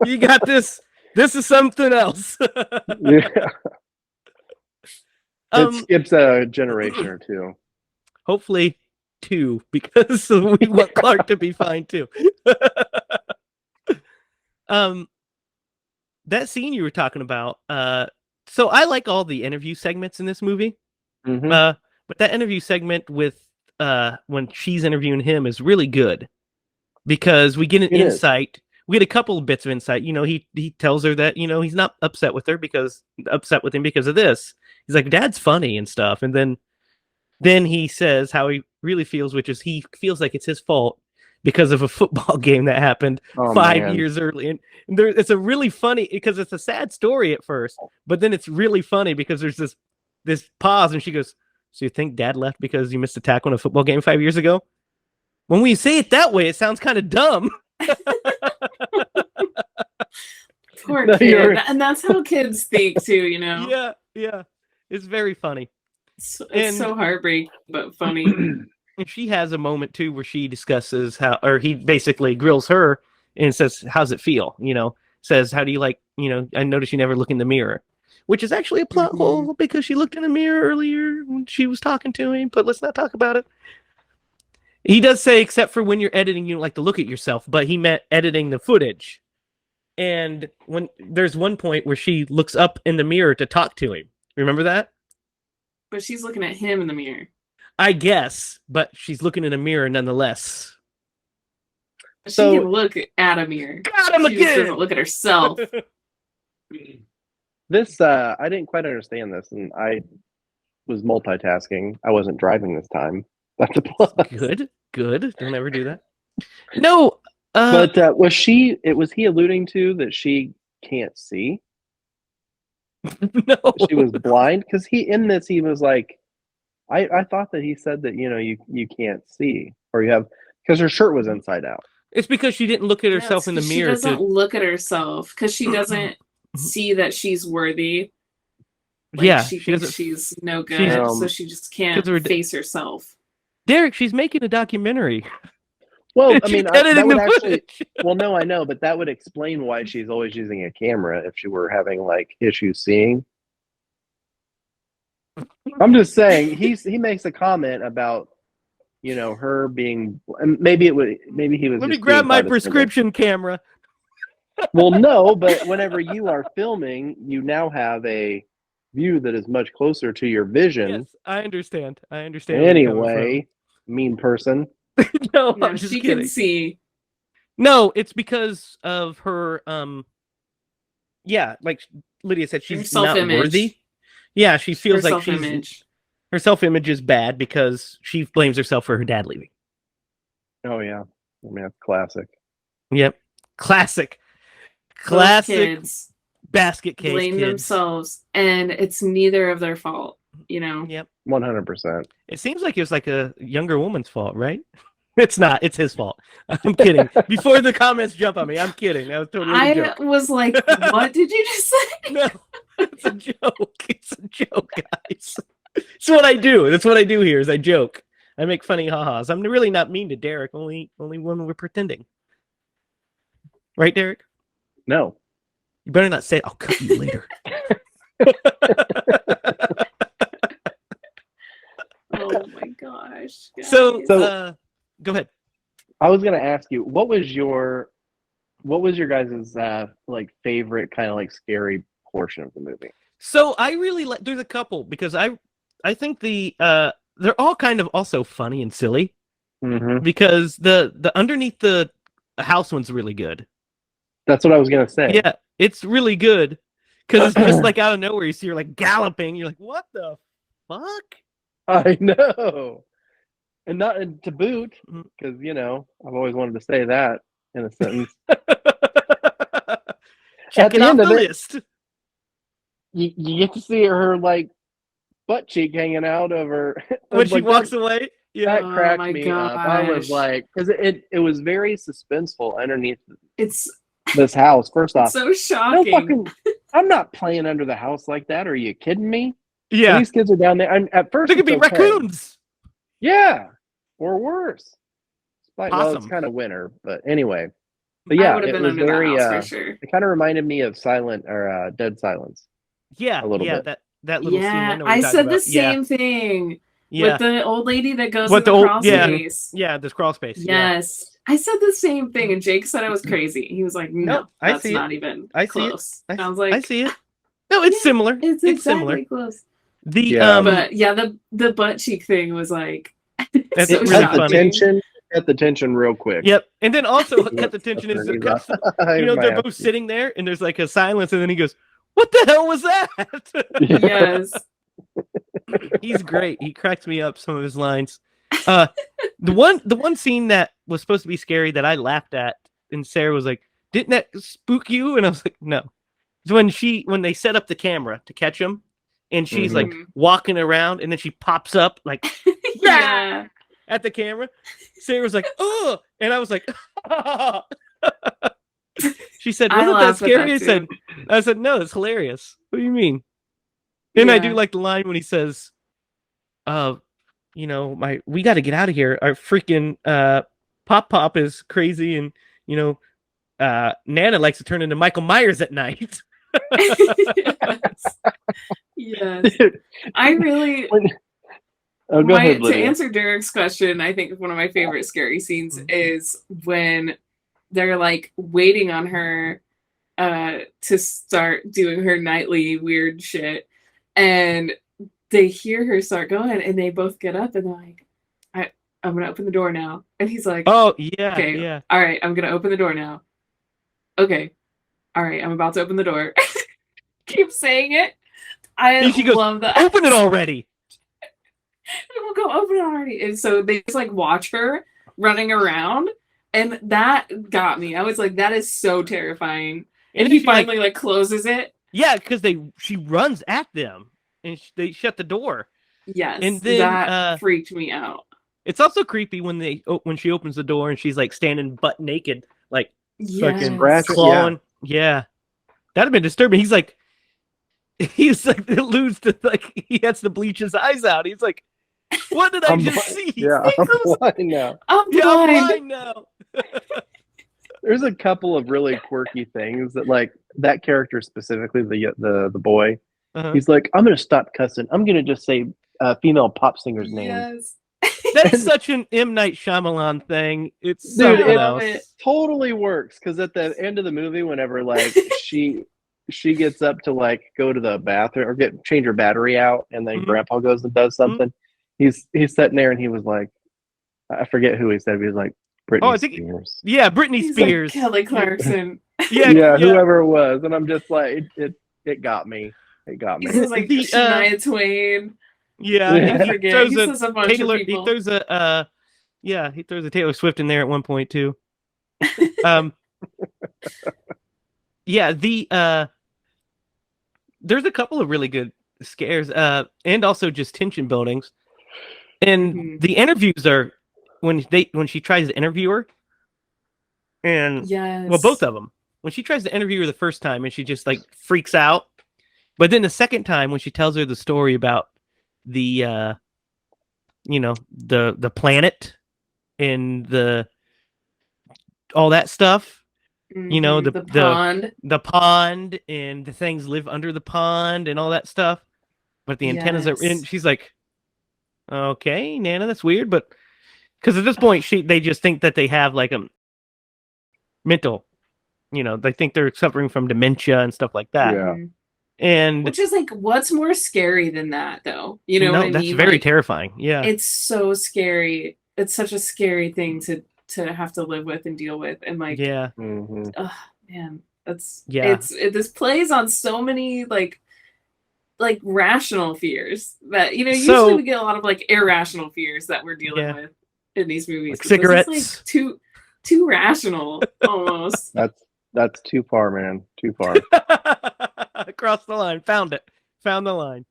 You got this. This is something else. Yeah. It skips a generation or two. Hopefully 2, because we want Clark to be fine too. That scene you were talking about. So I like all the interview segments in this movie. Mhm. But that interview segment with when she's interviewing him is really good because we get an insight. We get a couple of bits of insight. He tells her that he's not upset with him because of this. He's like, Dad's funny and stuff, and then he says how he really feels, which is he feels like it's his fault because of a football game that happened 5 years early. And it's a really funny because it's a sad story at first, but then it's really funny because there's this pause, and she goes, "So you think Dad left because you missed a tackle in a football game 5 years ago?" When we say it that way, it sounds kind of dumb. Poor kid. And that's how kids think too, Yeah. It's very funny. It's so heartbreaking, but funny. And she has a moment too where she discusses or he basically grills her and says, "How's it feel?" Says, "How do you like, I noticed you never look in the mirror," which is actually a plot hole because she looked in the mirror earlier when she was talking to him, but let's not talk about it. He does say, except for when you're editing, you don't like to look at yourself, but he meant editing the footage. And when there's one point where she looks up in the mirror to talk to him. Remember that? But she's looking at him in the mirror. I guess, but she's looking in a mirror nonetheless. So- She can look at a mirror. Got him She just again! doesn't look at herself. This I didn't quite understand this, and I was multitasking. I wasn't driving this time. That's a plus. Good. Don't ever do that. No, But was he alluding to that she can't see? no. She was blind? Because he was like, I thought that he said that, you can't see, or you have, because her shirt was inside out. It's because she didn't look at Yeah, herself in the it's 'cause mirror. She doesn't look at herself because she doesn't see that she's worthy. Yeah, she she thinks doesn't. she's no good, She's- so she just can't 'cause we're- face herself. Derek, she's making a documentary. Well, I She's mean, that editing would the actually. footage. Well, no, I know, but that would explain why she's always using a camera if she were having like issues seeing. I'm just saying he makes a comment about her being, and maybe he was. Let me just grab being my condescending. prescription camera. Well, no, but whenever you are filming, you now have a view that is much closer to your vision. Yes, I understand. where you're coming Anyway, mean person. from. No, No, I'm just she kidding. can see. No, it's because of her. Yeah, like Lydia said, she's Her not self-image. worthy. Yeah, she feels Her like self-image. her self-image is bad because she blames herself for her dad leaving. Oh yeah, I mean that's classic. Yep, classic Both kids basket case blame kids. themselves, and it's neither of their fault. Yep, 100%. it seems like it was like a younger woman's fault, right? It's not. It's his fault. I'm kidding. Before the comments jump on me, I'm kidding. That was totally a I joke. was like, "What did you just say?" No, it's a joke. It's a joke, guys. It's what I do. That's what I do here. Is I joke. I make funny ha-has. I'm really not mean to Derek. Only when we're pretending. Right, Derek? No. You better not say it. I'll cut you later. Oh my gosh! Guys. So, So- go ahead. I was gonna ask you, what was your guys' like favorite kind of like scary portion of the movie? So I really like. There's a couple because I think they're all kind of also funny and silly Mm-hmm. because the underneath the house one's really good. That's what I was gonna say. Yeah, it's really good because it's just like out of nowhere. You see her like galloping. You're like, what the fuck? I know. And not and to boot, Mhm. because I've always wanted to say that in a sentence. Check it the off end the of it- list. You get to see her like butt cheek hanging out of her When she like, walks away. Yeah. That cracked Oh my me up. I was gosh. like, because it was very suspenseful underneath It's this house. First off, so no shocking. fucking, I'm not playing under the house like that. Are you kidding me? Yeah. These kids are down there. And at first, They could it's be okay. raccoons. Yeah, or worse. Well, it's Possum. kind of winter, but anyway. But I yeah, would have it been was under very. the house for sure. It kind of reminded me of Dead Silence. Yeah. A little yeah. bit. That little scene. Yeah, know what I you're said talking the about. same thing Yeah. with the old lady that goes What in the the old- crawl yeah. space. Yeah. This crawl space. Yeah. Yes. I said the same thing, and Jake said I was crazy. He was like, "No, Nope, I that's see it. not even I see it. close." And I was like, I see it. No, it's Yeah, similar. "It's It's exactly similar. close." The Yeah. But yeah, the butt cheek thing was like That's so really Cut the funny. tension. Cut the tension real quick. Yep. And then also cut the tension is He's cuts like, you know, "I they're might both have to." sitting there and there's like a silence and then he goes, "What the hell was that?" Yes. He's great. He cracks me up some of his lines. The one scene that was supposed to be scary that I laughed at and Sarah was like, "Didn't that spook you?" And I was like, "No." It's when they set up the camera to catch him and she's like Mhm. walking around and then she pops up like Yeah. at the camera. Sarah was like, "Oh," and I was like, she said, I "Wasn't that laughed at scary?" that I said, "No, it's hilarious." What do you mean? And I do Yeah. like the line when he says, we got to get out of here. Our freaking Pop is crazy, and Nana likes to turn into Michael Myers at night." Yes. Yes. I really Oh, go ahead, to Lydia. answer Derek's question, I think one of my favorite scary scenes is when they're like waiting on her to start doing her nightly weird shit, and they hear her start going, and they both get up, and they're like, I'm gonna open the door now. And he's like, Oh yeah, okay, yeah. all right, I'm gonna open the door now. Okay, all right, I'm about to open the door. Keep saying it. I She goes, love that. open it already. We'll go open it already. And so they just like watch her running around, and that got me. I was like, that is so terrifying. And And he she, finally like closes it. Yeah, because she runs at them and they shut the door. Yes, And then that freaked me out. it's also creepy when when she opens the door and she's like standing butt naked, like fucking Scratching, clawing. Yeah, that'd have been disturbing. He's like alludes to like he has to bleach his eyes out. He's like, what did I just see? Yeah, I'm blind now. I'm Yeah, blind. I'm blind now. There's a couple of really quirky things that, like, that character specifically, the boy, he's like, I'm gonna stop cussing. I'm gonna just say female pop singer's name. Yes. That's such an M. Night Shyamalan thing. It's Dude, something it else. totally works because at the end of the movie, whenever like she gets up to like go to the bathroom or change her battery out, and then Grandpa goes and does something, he's sitting there and he was like, I forget who he said, but he was like, Britney Spears. Yeah, Britney Spears. Like Kelly Clarkson. yeah, whoever it was, and I'm just like, it got me. It got me. He says like Shania Twain. Yeah, he says a bunch of people. He throws a Taylor Swift in there at one point too. Yeah, there's a couple of really good scares, and also just tension buildings. And the interviews are when she tries to interview her, and well, both of them. When she tries to interview her the first time, and she just like freaks out, but then the second time when she tells her the story about the the planet and all that stuff, the pond and the things live under the pond and all that stuff, but the antennas are in. She's like, okay, Nana, that's weird, but because at this point they just think that they have like a mental, they think they're suffering from dementia and stuff like that. Yeah. And which is like, what's more scary than that, though? You know what I mean? That's very terrifying. Yeah, it's so scary. It's such a scary thing to have to live with and deal with, and like, oh man, this plays on so many like rational fears that usually we get a lot of like irrational fears that we're dealing with in these movies. Like cigarettes, like too rational almost. That's too far, man. Too far. Across the line. Found the line.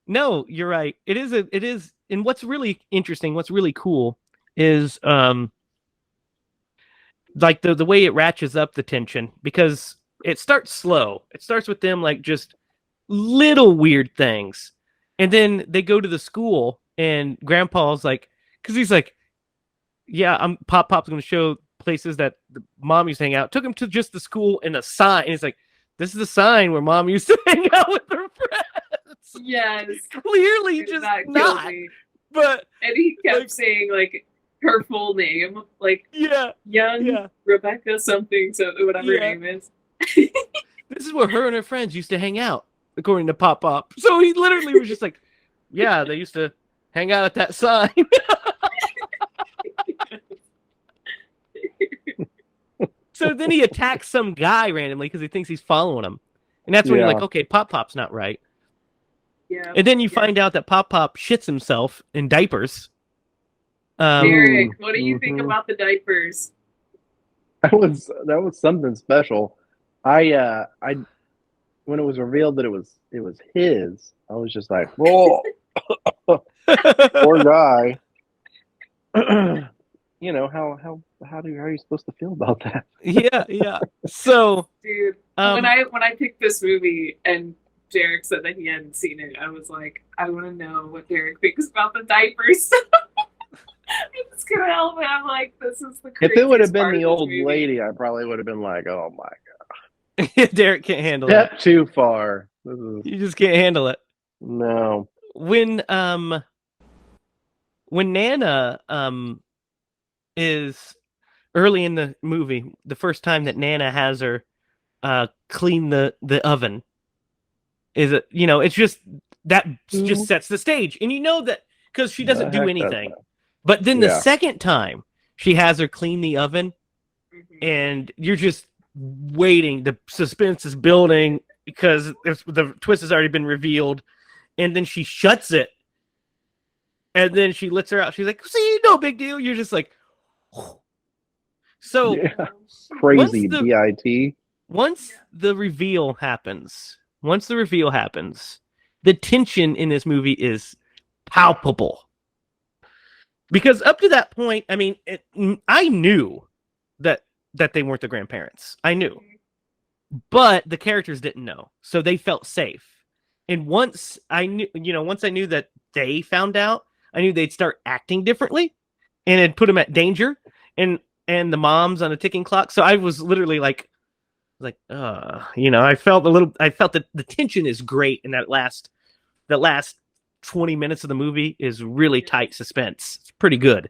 No, you're right. It is. And what's really interesting, what's really cool is like the way it ratchets up the tension, because it starts slow. It starts with them like just little weird things. And then they go to the school and Grandpa's like, because he's like, yeah, Pop's going to show places that the mom used to hang out. Took him to just the school and a sign. And he's like, this is the sign where mom used to hang out with her friends. Yes. Clearly just not. But and he kept saying like her full name, like young Rebecca something, so whatever her name is. This is where her and her friends used to hang out, according to Pop. So he literally was just like, yeah, they used to hang out at that sign. So then he attacks some guy randomly because he thinks he's following him. And that's when you're like, okay, Pop's not right. Yeah. And then you find out that Pop shits himself in diapers. Derek, what do you think about the diapers? That was something special. I when it was revealed that it was his, I was just like, whoa, poor guy. How are you supposed to feel about that? Yeah. So, dude, when I picked this movie and Derek said that he hadn't seen it, I was like, I want to know what Derek thinks about the diapers. It's gonna help. I'm like, this is the craziest. If it would have been the old movie. lady, I probably would have been like, oh my god. Derek can't handle it. Too far. You just can't handle it. No. When Nana is early in the movie, the first time that Nana has her clean the oven, it's just that just sets the stage. And you know that because she doesn't do heck does anything. that. But then the Yeah. second time she has her clean the oven, and you're just waiting. The suspense is building because the twist has already been revealed. And then she shuts it. And then she lets her out. She's like, see, no big deal. You're just like, so Yeah. Crazy the- BIT. once the reveal happens, the tension in this movie is palpable. Because up to that point, I mean, I knew that they weren't the grandparents. I knew. But the characters didn't know. So they felt safe. And once I knew that they found out, I knew they'd start acting differently and it'd put them at danger. And the mom's on a ticking clock. So I was literally like, I felt that the tension is great in that last 20 minutes of the movie is really tight suspense. It's pretty good.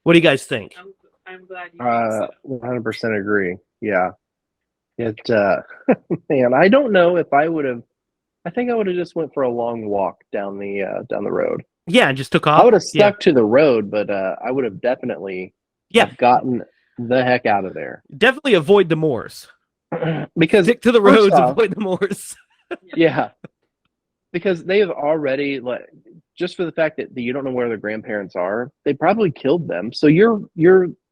What do you guys think? I'm glad you think so. 100% agree. Yeah. It man, I don't know if I would have. I think I would have just went for a long walk down the road. Yeah, and just took off. I would have stuck to the road, but I would have definitely have gotten the heck out of there. Definitely avoid the moors. Because stick to the first roads, off, avoid the moors. Yeah. Because they have already, like, just for the fact that you don't know where their grandparents are, they probably killed them. So you're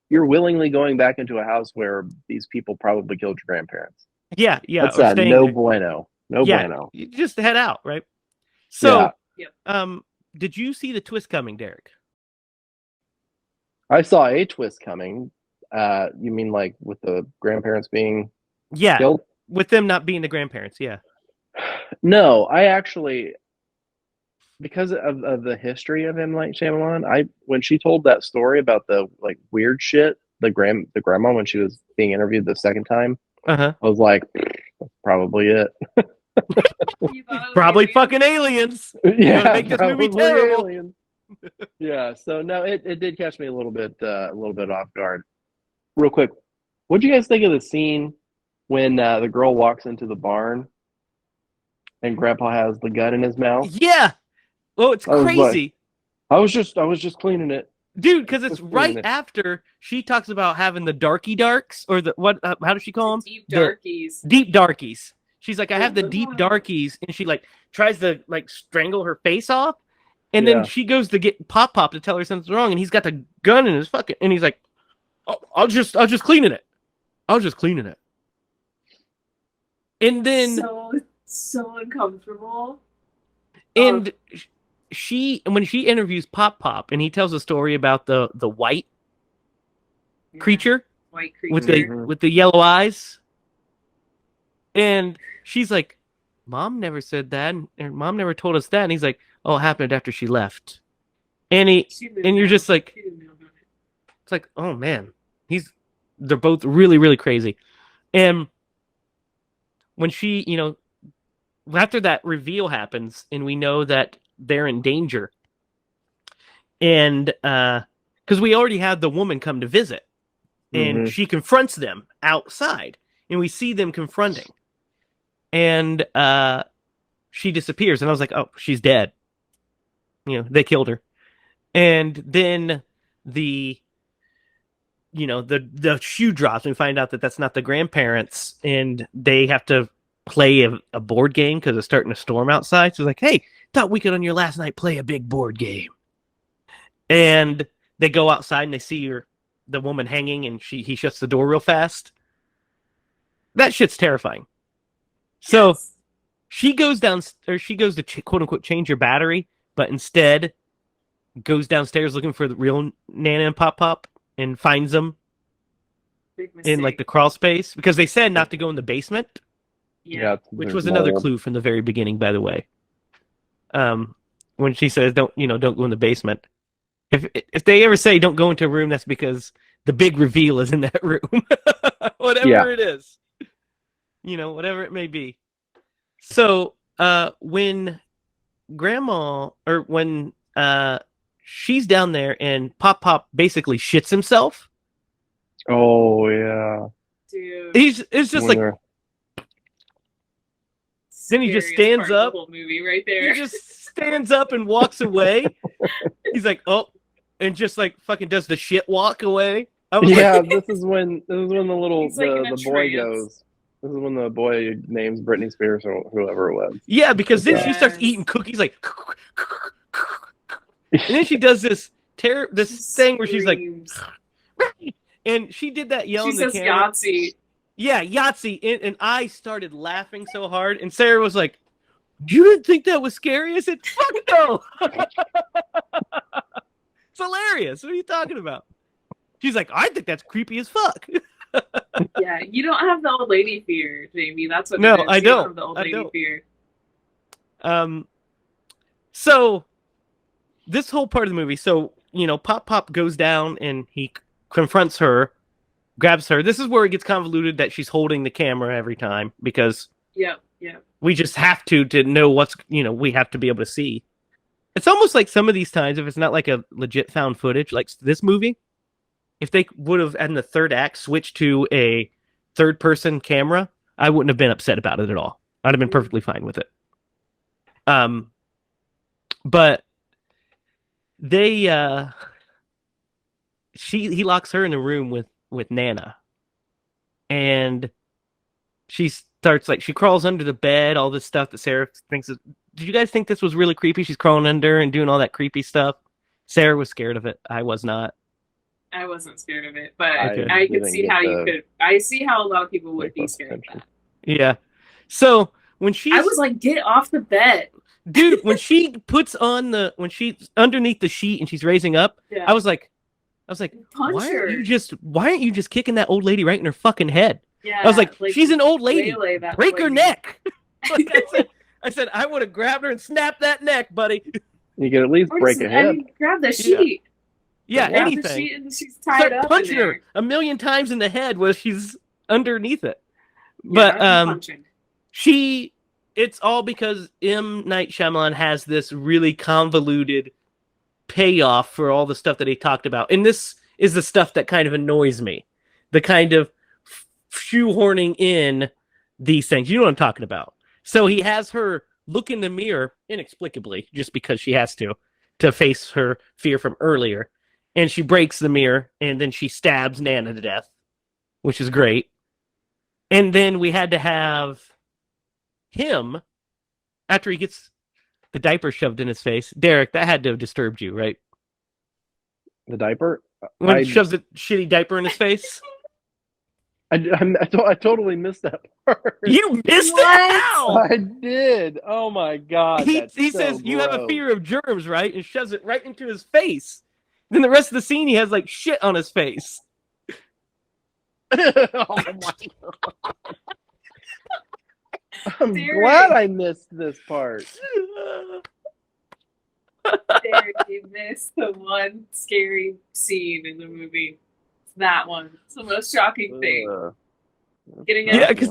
willingly going back into a house where these people probably killed your grandparents. Yeah. That's or staying no there. bueno. No bueno. You just head out, right? So, Yeah. Did you see the twist coming, Derek? I saw a twist coming. You mean like with the grandparents being killed? With them not being the grandparents, yeah. No, I actually, because of the history of M. Night Shyamalan, when she told that story about the like weird shit, the grandma when she was being interviewed the second time, I was like, that's probably it. Probably fucking aliens. Yeah, make this movie terrible. Aliens. Yeah, so no, it did catch me a little bit off guard. Real quick, what do you guys think of the scene when the girl walks into the barn and Grandpa has the gun in his mouth? Yeah. Oh, it's crazy. I was just cleaning it, dude, because it's right after she talks about having the darky darks, or the what? How does she call them? Deep darkies. Deep darkies. She's like, I have the deep darkies, and she like tries to like strangle her face off, and then she goes to get Pop to tell her something's wrong, and he's got the gun in his fucking, and he's like, oh, I'll just cleaning it. I was just cleaning it. And then so uncomfortable. And when she interviews Pop, and he tells a story about the white creature, with the yellow eyes, and she's like, Mom never said that, and Mom never told us that, and he's like, oh, it happened after she left, and you're just like, it's like, oh man, they're both really, really crazy. And when she, after that reveal happens and we know that they're in danger, and because we already had the woman come to visit, and she confronts them outside, and we see them confronting, and she disappears, and I was like, oh, she's dead. They killed her. And then the shoe drops, and we find out that that's not the grandparents, and they have to play a board game because it's starting to storm outside. So it's like, hey, thought we could on your last night play a big board game. And they go outside and they see the woman hanging, and he shuts the door real fast. That shit's terrifying. So she goes down, or she goes to quote unquote change her battery, but instead goes downstairs looking for the real Nana and Pop and finds them in like the crawl space, because they said not to go in the basement. Yeah, which was another clue from the very beginning, by the way. When she says don't go in the basement. If they ever say don't go into a room, that's because the big reveal is in that room. Whatever it is. Whatever it may be. So when grandma, or when she's down there and Pop like shits himself. Oh yeah. Dude. It's just like Then he just scariest stands part of up. The whole movie right He there. just stands up and walks away. He's like, oh, and just like fucking does the shit walk away. I was Yeah, like, this is when the little He's like in a the boy trance. goes. This is when the boy names Britney Spears or whoever it was. yeah, because then she starts Yes. eating cookies like, and then she does this this She thing where she's like, screams. and she did that yell She in the says camera. Yahtzee. Yeah, Yahtzee, and I started laughing so hard, and Sarah was like, "You didn't think that was scary?" I said, "Fuck no!" It's hilarious. What are you talking about? She's like, "I think that's creepy as fuck." Yeah, you don't have the old lady fear, Jamie. That's what No, it is. I You don't. have the old I lady don't. fear. So this whole part of the movie, so Pop goes down and he confronts her, grabs her. This is where it gets convoluted that she's holding the camera every time because Yep. we just have to know what's we have to be able to see. It's almost like some of these times, if it's not like a legit found footage, like this movie, if they would have in the third act switched to a third person camera, I wouldn't have been upset about it at all. I'd have been perfectly fine with it. But they he locks her in a room with Nana, and she starts she crawls under the bed, all this stuff that Sarah thinks is. Did you guys think this was really creepy? She's crawling under and doing all that creepy stuff. Sarah was scared of it. I was not. I wasn't scared of it, but Okay. I could didn't see get how the- you could. I see how a lot of people would be close scared of attention. that. Yeah. So when I was like, get off the bed. dude, when she puts on when she's underneath the sheet and she's raising up, Yeah. I was like, Punch why her. aren't you just kicking that old lady right in her fucking head? Yeah, I was like she's an old lady. waylay that Break her lady. neck. I said I would have grabbed her and snapped that neck, buddy. You could at least Or break just, a hip. grab the sheet. Yeah, Grab anything. The sheet and she's tied Start up punching in there. her a million times in the head while she's underneath it. Yeah, But I'm punching. it's all because M. Night Shyamalan has this really convoluted payoff for all the stuff that he talked about. And this is the stuff that kind of annoys me. The kind of shoehorning in these things. You know what I'm talking about. So he has her look in the mirror inexplicably, just because she has to face her fear from earlier. And she breaks the mirror, and then she stabs Nana to death, which is great. And then we had to have him, after he gets the diaper shoved in his face. Derek, that had to have disturbed you, right? The diaper? When he shoves a shitty diaper in his face? I totally missed that part. You missed What? it? How? I did. Oh my god. He that's so says, you have a gross. fear of germs, right? And shoves it right into his face. Then the rest of the scene, he has like shit on his face. Oh my god. I'm Derek. glad I missed this part. Derek, you missed the one scary scene in the movie. It's that one. It's the most shocking thing. Getting Yeah, a 'cause-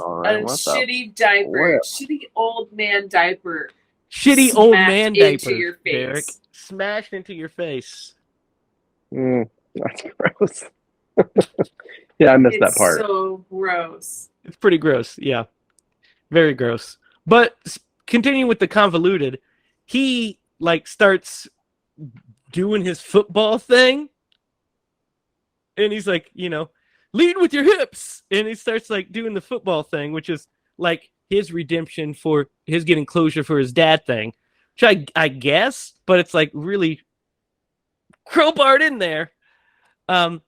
shitty diaper, What? shitty old man diaper. Shitty old Smacked man into diaper, your face. Derek. Smashed into your face. That's gross. Yeah, I missed that It's part. so gross. It's pretty gross, yeah. Very gross. But continuing with the convoluted, he starts doing his football thing. And he's like, lead with your hips. And he starts doing the football thing, which is his redemption for his getting closure for his dad thing. Which I guess, but it's really crowbarred in there. And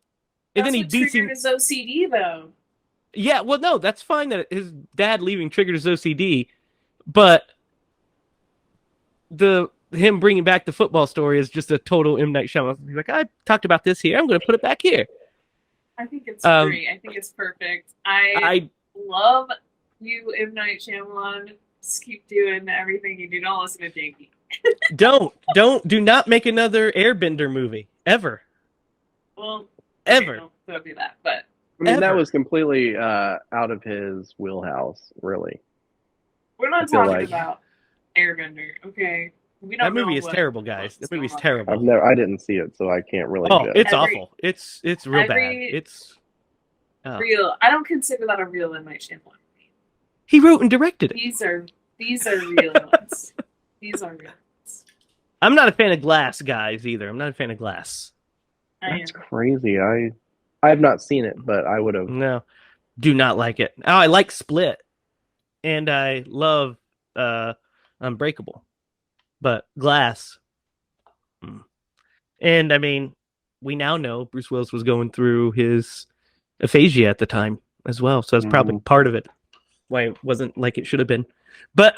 then he beats him. His OCD though. Yeah, well, no, that's fine that his dad leaving triggered his OCD, but him bringing back the football story is just a total M. Night Shyamalan. He's like, I talked about this here. I'm going to put it back here. I think it's great. I think it's perfect. I love you, M. Night Shyamalan. Just keep doing everything you do. Don't listen to Jakey. Do not make another Airbender movie ever. Well, Ever. Okay, don't do that. But I mean, that Ever. was completely out of his wheelhouse, really. we're not feel talking like- about Airbender, okay? We That don't movie know is what- terrible, guys. That what's movie's going on. terrible. I didn't see it, so I can't really Oh, judge. it's Every- awful. It's real bad. every- It's Real. I don't consider that a real M. Night Shyamalan movie. he wrote and directed it. These are These are real ones. These are real ones. I'm not a fan of Glass, guys, either. I'm not a fan of Glass. I That's am. crazy. I have not seen it, but I would have. No, do not like it. Oh, I like Split, and I love Unbreakable, but Glass. And I mean, we now know Bruce Willis was going through his aphasia at the time as well, so that's probably part of it. Why it wasn't like it should have been. But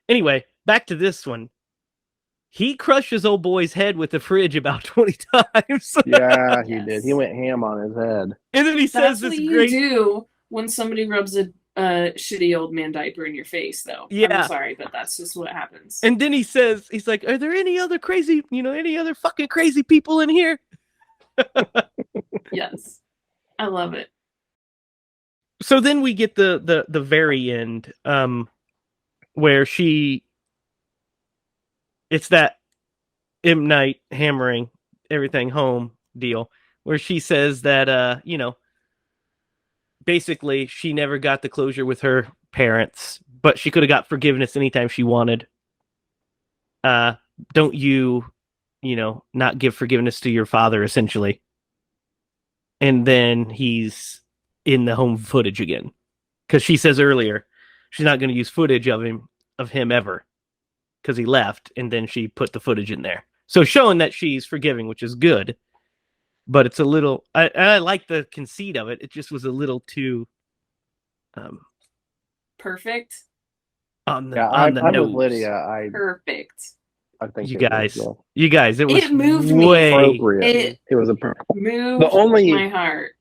anyway, back to this one. He crushes old boy's head with the fridge about 20 times. Yeah, he Yes. did. He went ham on his head. And then he says That's this what you great do when somebody rubs a shitty old man diaper in your face, though. Yeah. I'm sorry, but that's just what happens. And then he says, he's like, are there any other crazy, any other fucking crazy people in here? Yes. I love it. So then we get the very end, where it's that M. Night hammering everything home deal, where she says that, basically she never got the closure with her parents, but she could have got forgiveness anytime she wanted. Don't you not give forgiveness to your father, essentially. And then he's in the home footage again, because she says earlier she's not going to use footage of him ever, because he left, and then she put the footage in there, so showing that she's forgiving, which is good. But it's a little, I like the conceit of it. It just was a little too Perfect. on the I'm nose. with Lydia. Perfect. I think You it guys, was, it was It moved me. way appropriate. It was a Moved The only- my heart.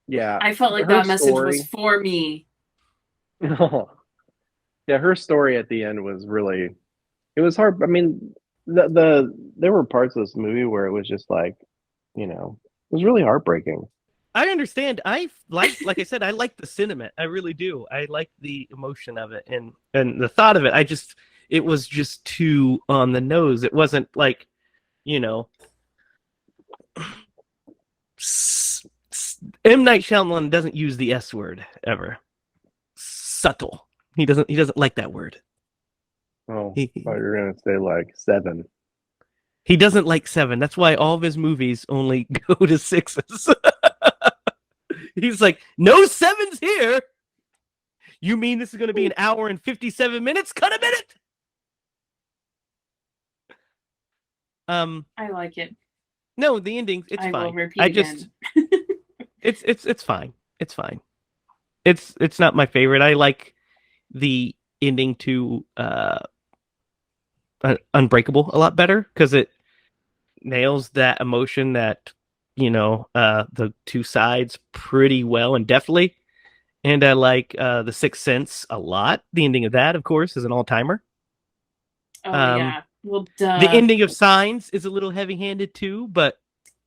yeah. I felt like Her that message story- was for me. Yeah, her story at the end was really. It was hard. I mean, there were parts of this movie where it was just like, it was really heartbreaking. I understand. Like I said, I like the sentiment. I really do. I like the emotion of it and the thought of it. It was just too on the nose. It wasn't like, M. Night Shyamalan doesn't use the S word ever. Subtle. He doesn't like that word. Oh, I thought you were gonna say like 7. He doesn't like 7. That's why all of his movies only go to 6s. He's like, no 7s here. You mean this is going to be an hour and 57 minutes? Cut a minute. I like it. No, the ending, it's I fine. will repeat again. It's fine. It's fine. It's not my favorite. I like the ending to Unbreakable a lot better, because it nails that emotion that the two sides pretty well and deftly. And I like The Sixth Sense a lot. The ending of that, of course, is an all-timer. Oh, yeah. Well, duh. The ending of Signs is a little heavy-handed too, but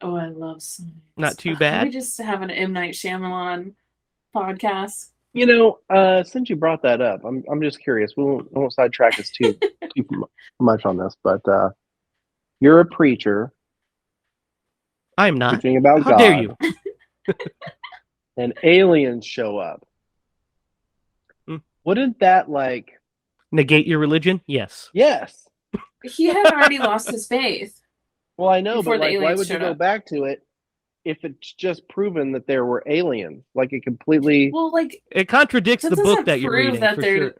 Oh, I love Signs. not too Can bad. we just have an M. Night Shyamalan podcast? Since you brought that up, I'm just curious. We won't sidetrack us too much on this, but you're a preacher. I am not. Preaching about How God. dare you? And aliens show up. Wouldn't that Negate your religion? Yes. Yes. He had already lost his faith. Well, I know, Before but the why aliens would you showed go up. back to it if it's just proven that there were aliens? It completely. Well, It contradicts That the book doesn't that you're prove reading. that For they're- sure.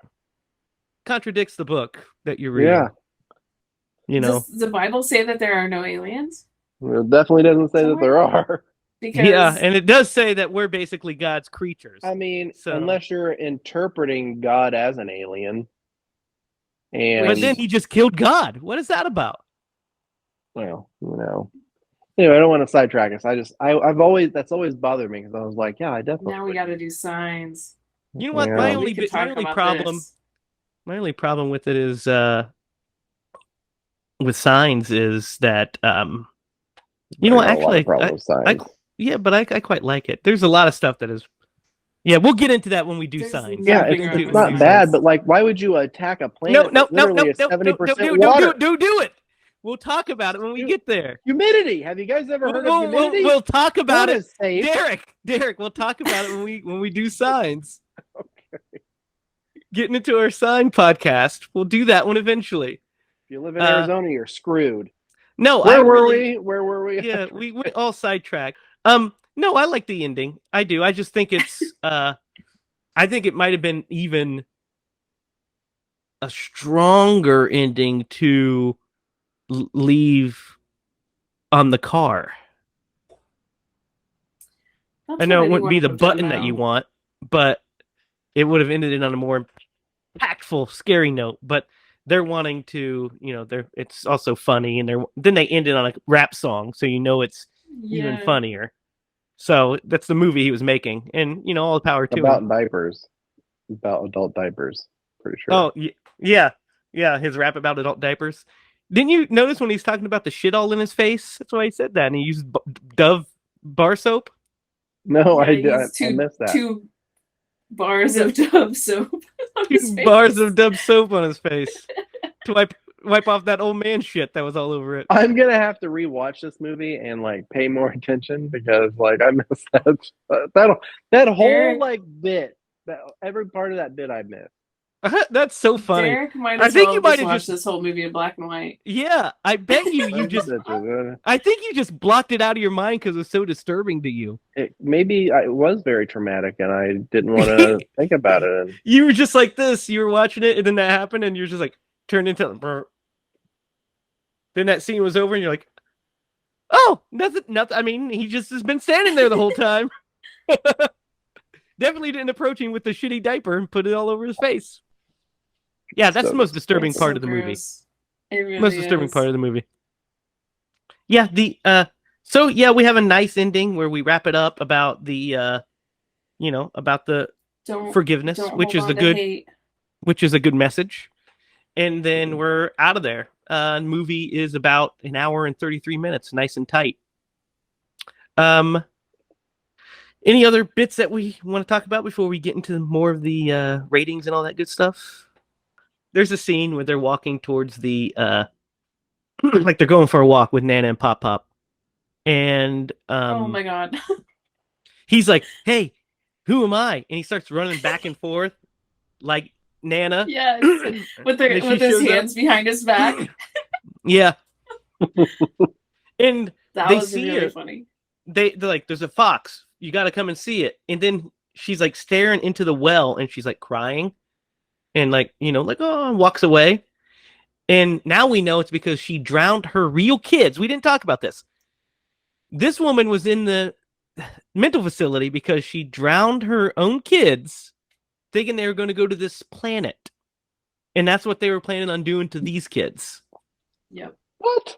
Contradicts the book that you're reading. Yeah. does the Bible say that there are no aliens? It definitely doesn't say that there are. Because Yeah, and it does say that we're basically God's creatures. I mean, So- unless you're interpreting God as an alien. And But then he just killed God. What is that about? well, Anyway, I don't want to sidetrack us. I've always that's always bothered me because I was like, yeah, I definitely. now we got to do Signs. You know what? Yeah. My We only could talk about problem. this. My only problem with it is with Signs is that you know what? I got a lot of Actually, problems with science. yeah, but I quite like it. There's a lot of stuff that is. Yeah, we'll get into that when we do There's Signs. Yeah, nothing it's, wrong it's with not science. bad, but why would you attack a planet? No, that's literally 70% water? don't do it. We'll talk about it when we get there. Humidity. Have you guys ever heard of humidity? We'll talk about That it, is safe. Derek. We'll talk about it when we do Signs. getting into our sign podcast. We'll do that one eventually. If you live in Arizona, you're screwed. No, Where were we? Where were we? Yeah, we went all sidetracked. No, I like the ending. I do. I just think it's I think it might have been even a stronger ending to leave on the car. That's I know what it wouldn't be anyone the would have done button that now. you want, but it would have ended it on a more impactful, scary note. But they're wanting to, it's also funny, and then they ended on a rap song, so it's even Yeah. funnier. So that's the movie he was making, and all the power to About him. diapers. About adult diapers. Pretty sure. Oh yeah, his rap about adult diapers. Didn't you notice when he's talking about the shit all in his face? That's why he said that, and he used Dove bar soap. No, Yeah, I missed that. 2 bars of Dove soap on his 2 face. bars of Dove soap on his face to wipe off that old man shit that was all over it. I'm gonna have to rewatch this movie and pay more attention because I missed that whole Eric. bit. That every part of that bit I missed. That's so funny. Derek might I as think well you might just have watch just- this whole movie in black and white. Yeah, I bet you just. I think you just blocked it out of your mind because it was so disturbing to you. Maybe it was very traumatic and I didn't want to think about it. And You were just like this. You were watching it, and then that happened, and you're just like turned into. Brr. Then that scene was over, and you're like, "Oh, nothing. I mean, he just has been standing there the whole time." Definitely didn't approach him with the shitty diaper and put it all over his face. Yeah, that's the most disturbing It's part so of the movie. gross. It really Most disturbing is. part of the movie. Yeah, so yeah, we have a nice ending where we wrap it up about the about the forgiveness, Don't which hold is on to good hate. which is a good message. And then we're out of there. Movie is about an hour and 33 minutes, nice and tight. Any other bits that we want to talk about before we get into more of the ratings and all that good stuff? There's a scene where they're walking towards the like they're going for a walk with Nana and Pop Pop. And Oh my god. he's like, "Hey, who am I?" And he starts running back and forth like Nana. Yes. With And then she his shows up. hands behind his back. Yeah. And That they was see really it. funny. They're like, "There's a fox. You got to come and see it." And then she's like staring into the well, and she's like crying, and and walks away. And now we know it's because she drowned her real kids. We didn't talk about this. This woman was in the mental facility because she drowned her own kids, thinking they were going to go to this planet, and that's what they were planning on doing to these kids. Yep. what?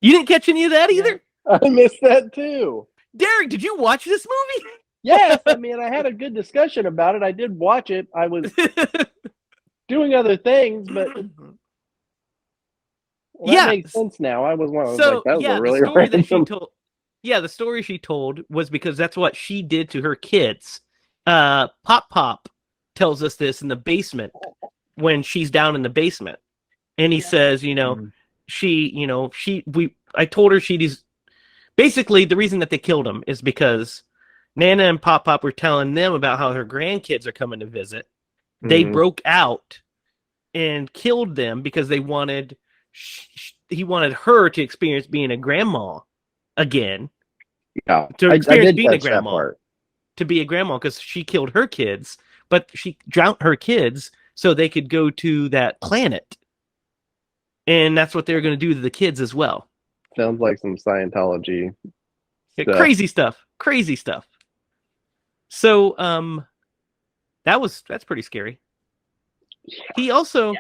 You didn't catch any of that either, I missed that too. Derek? Did you watch this movie? Yes, I mean I had a good discussion about it. I did watch it. I was doing other things, but that makes sense now. I was one. I was So like, that was yeah, a really the story that she random. told. Yeah, the story she told was because that's what she did to her kids. Pop Pop tells us this in the basement when she's down in the basement, and he says, I told her she's basically the reason that they killed him is because Nana and Pop Pop were telling them about how her grandkids are coming to visit. They broke out and killed them because they wanted. He wanted her to experience being a grandma again. Yeah, To I experience did being a catch that grandma. part. To be a grandma because she killed her kids, but she drowned her kids so they could go to that planet. And that's what they're going to do to the kids as well. Sounds like some Scientology. Yeah, stuff. Crazy stuff. So, that's pretty scary. Yeah. He also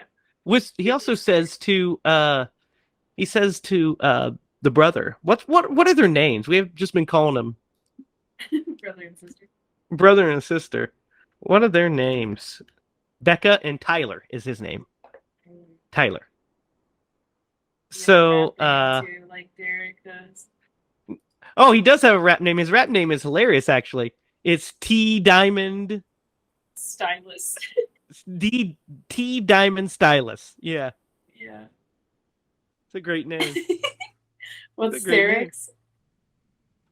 says to the brother, what are their names? We have just been calling them brother and sister. What are their names? Becca and Tyler is his name. Tyler. So, like Derek does. Oh, he does have a rap name. His rap name is hilarious, actually. It's T Diamond Stylus. T Diamond Stylus. Yeah, Yeah. it's a great name. What's a great name. Derek's?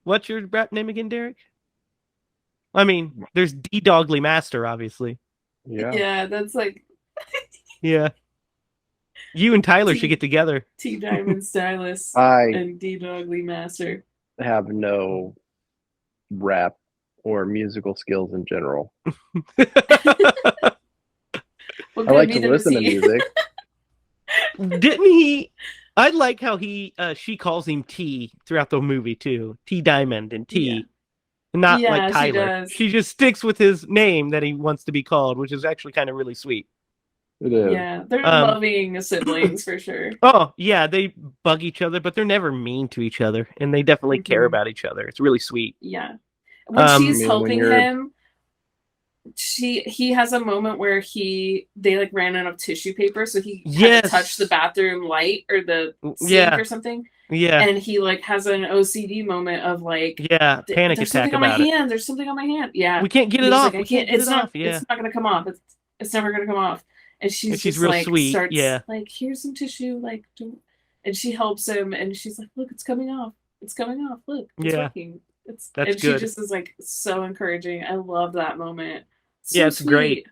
What's your rap name again, Derek? I mean, there's D Dogley Master, obviously. Yeah. Yeah, that's like Yeah. You and Tyler should T get together. T Diamond Stylist I and D Dog Lee Master. have no rap or musical skills in general. What I good like to medium is listen to he? music. Didn't he? I like how she calls him T throughout the movie too. T Diamond and Yeah. T. Not like Yeah, she Tyler. does. She just sticks with his name that he wants to be called, which is actually kind of really sweet. It is. Yeah, they're Um, loving siblings for sure. Oh, yeah, they bug each other, but they're never mean to each other, and they definitely care Mhm. about each other. It's really sweet. Yeah. When I she's mean, when helping you're- him, he has a moment where they like ran out of tissue paper, so he had Yes. to touch the bathroom light or the sink Yeah. or something. Yeah, And he like has an OCD moment of like, yeah, panic there's attack something on my about it. hand. There's something on my hand. Yeah. We can't get And it he's off. like, I We can't. can't get It's it not. off. Yeah, It's not gonna come off. It's never gonna come off. And she's she's just real like sweet, starts yeah. like, here's some tissue, like, and she helps him, and she's like, look, it's coming off. It's coming off. Look, it's Yeah. working. That's and good. she just is like so encouraging. I love that moment. Yeah, it's great.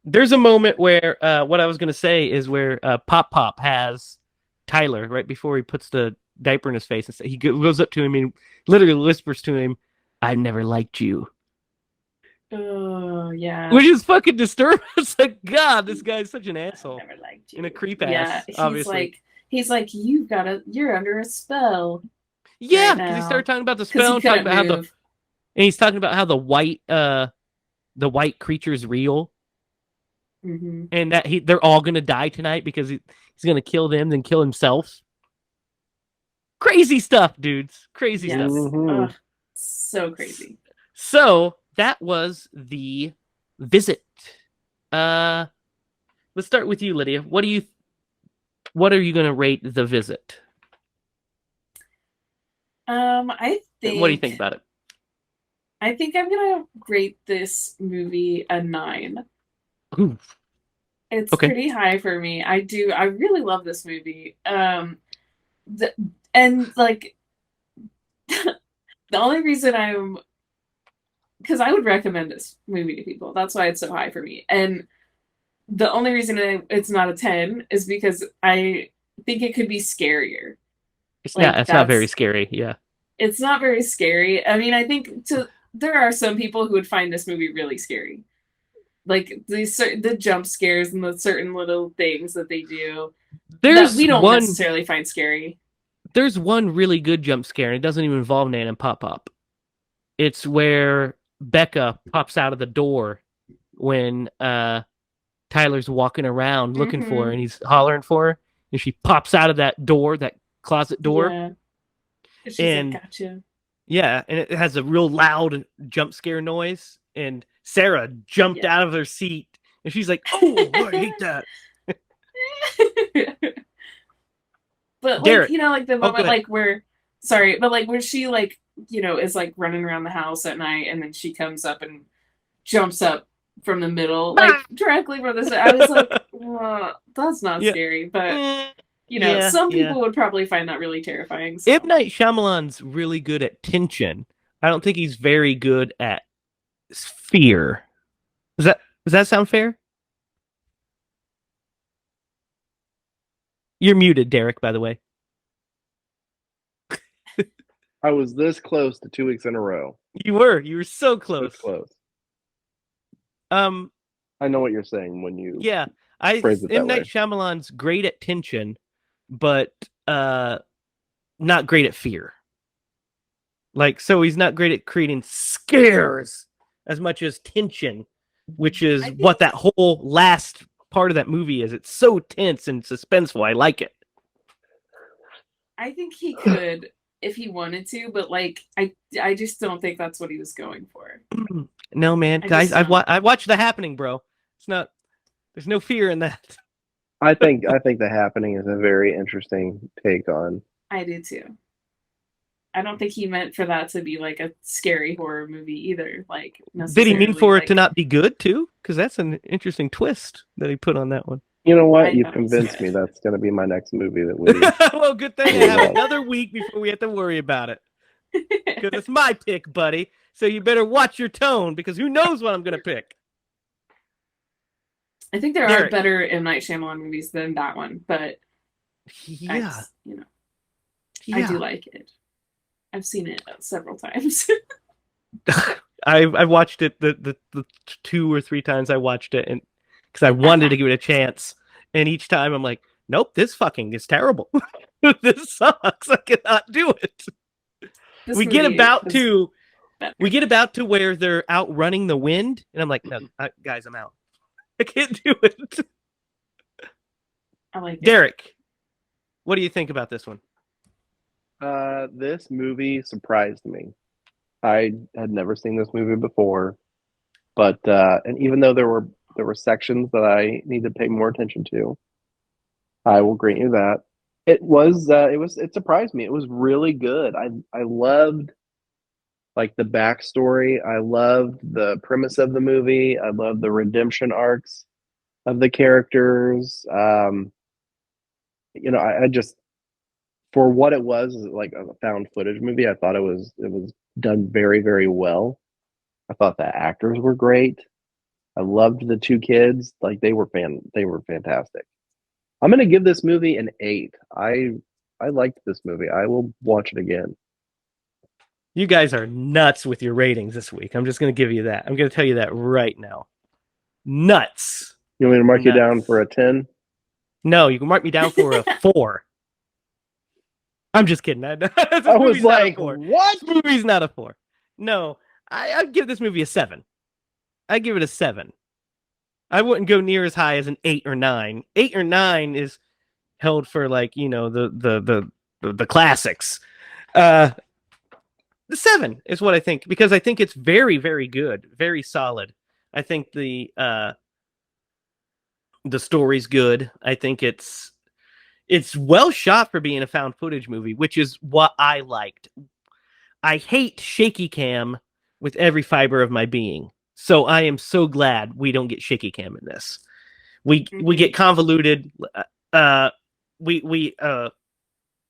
There's a moment where what I was gonna say is where Pop Pop has Tyler right before he puts the diaper in his face, and he goes up to him and literally whispers to him, "I've never liked you," Oh yeah. which is fucking disturbing. It's like, God, this guy's such an asshole. I never liked you. And a creep Yeah, ass, obviously. he's like, you're under a spell. Yeah, right because he now. started talking about the 'Cause spell, he talking couldn't about how move. and he's talking about how the white creature's real, Mhm. and that they're all gonna die tonight because he's gonna kill them, then kill himself. Crazy stuff, dudes. Crazy Yes. stuff. Mhm. Ugh, so crazy. So that was the visit. Let's start with you, Lydia. What are you gonna rate the visit? I think. What do you think about it? I think I'm gonna rate this movie a 9. Ooh. It's Okay. pretty high for me. I really love this movie. And like the only reason because I would recommend this movie to people. That's why it's so high for me. And the only reason it's not a 10 is because I think it could be scarier. It's Like, not very scary. Yeah. It's not very scary. I mean, I think there are some people who would find this movie really scary. Like the jump scares and the certain little things that they do that we don't necessarily find scary. There's one really good jump scare, and it doesn't even involve Nan and Pop Pop. It's where Becca pops out of the door when Tyler's walking around looking for her, and he's hollering for her, and she pops out of that door, that closet door. Yeah. She's And like, gotcha. Yeah, and it has a real loud jump scare noise, and Sarah jumped out of her seat, and she's like, "Oh, I hate that." But Garrett. like, like the moment ahead. where she is like running around the house at night, and then she comes up and jumps up from the middle, like directly from the. I was like, that's not scary, but some people would probably find that really terrifying. So. M. Night Shyamalan's really good at tension. I don't think he's very good at fear. Does that sound fair? You're muted, Derek, by the way. I was this close to 2 weeks in a row. You were so close. This close. I know what you're saying when you phrase it that M. Night way. Shyamalan's great at tension, but not great at fear. Like, so he's not great at creating scares as much as tension, which is what that whole last part of that movie is. It's so tense and suspenseful. I like it. I think he could if he wanted to, but like I just don't think that's what he was going for. No, man, guys, I watched The Happening, bro. It's not. There's no fear in that. I think The Happening is a very interesting take on. I do too. I don't think he meant for that to be like a scary horror movie either. Like, did he mean for it to not be good too? Because that's an interesting twist that he put on that one. You know what? You've convinced me. That's going to be my next movie that we. Well, good thing I have another week before we have to worry about it. Because it's my pick, buddy. So you better watch your tone, because who knows what I'm going to pick. I think there are Derek. better M. Night Shyamalan movies than that one, but Yeah. I do like it. I've seen it several times. I've watched it the 2 or 3 times I watched it, and because I wanted to give it a chance, and each time I'm like, nope, this fucking is terrible. This sucks. I cannot do it. This we get movie about was to better. we get about to where they're outrunning the wind, and I'm like, no, guys, I'm out. I can't do it. I like it. Derek, what do you think about this one? This movie surprised me. I had never seen this movie before, but and even though there were sections that I need to pay more attention to, I will grant you that it surprised me. It was really good. I loved like the backstory. I loved the premise of the movie. I loved the redemption arcs of the characters. I just for what it was, like a found footage movie, I thought it was done very, very well. I thought the actors were great. I loved the 2 kids. Like they were fantastic. I'm gonna give this movie an 8. I liked this movie. I will watch it again. You guys are nuts with your ratings this week. I'm just going to give you that. I'm going to tell you that right now. Nuts. You want me to mark you Nuts. down for a 10? No, you can mark me down for a 4. I'm just kidding. I was like, what? This movie's not a 4. No, I'd give this movie a 7. I'd give it a 7. I wouldn't go near as high as an 8 or 9. 8 or 9 is held for like, the classics. The 7 is what I think, because I think it's very, very good, very solid. I think the story's good. I think it's well shot for being a found footage movie, which is what I liked. I hate shaky cam with every fiber of my being. So I am so glad we don't get shaky cam in this. We get convoluted. We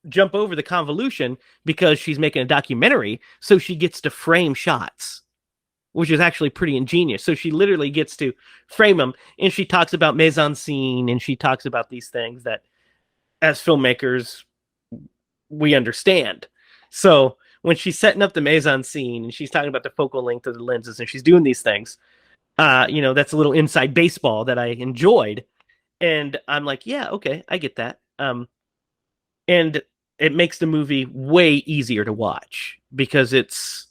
jump over the convolution because she's making a documentary, so she gets to frame shots, which is actually pretty ingenious. So she literally gets to frame them, and she talks about mise en scene, and she talks about these things that, as filmmakers, we understand. So when she's setting up the mise en scene, and she's talking about the focal length of the lenses, and she's doing these things, that's a little inside baseball that I enjoyed, and I'm like, yeah, okay, I get that. And it makes the movie way easier to watch because it's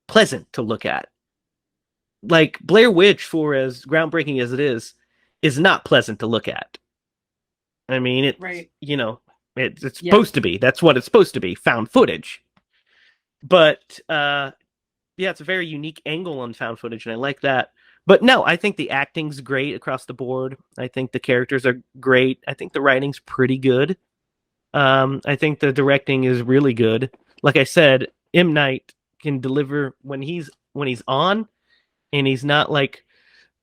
pleasant to look at. Like Blair Witch, for as groundbreaking as it is not pleasant to look at. I mean, it's Right. It's supposed to be. That's what it's supposed to be. Found footage. But it's a very unique angle on found footage, and I like that. But no, I think the acting's great across the board. I think the characters are great. I think the writing's pretty good. I think the directing is really good. Like I said, M. Night can deliver when he's on, and he's not like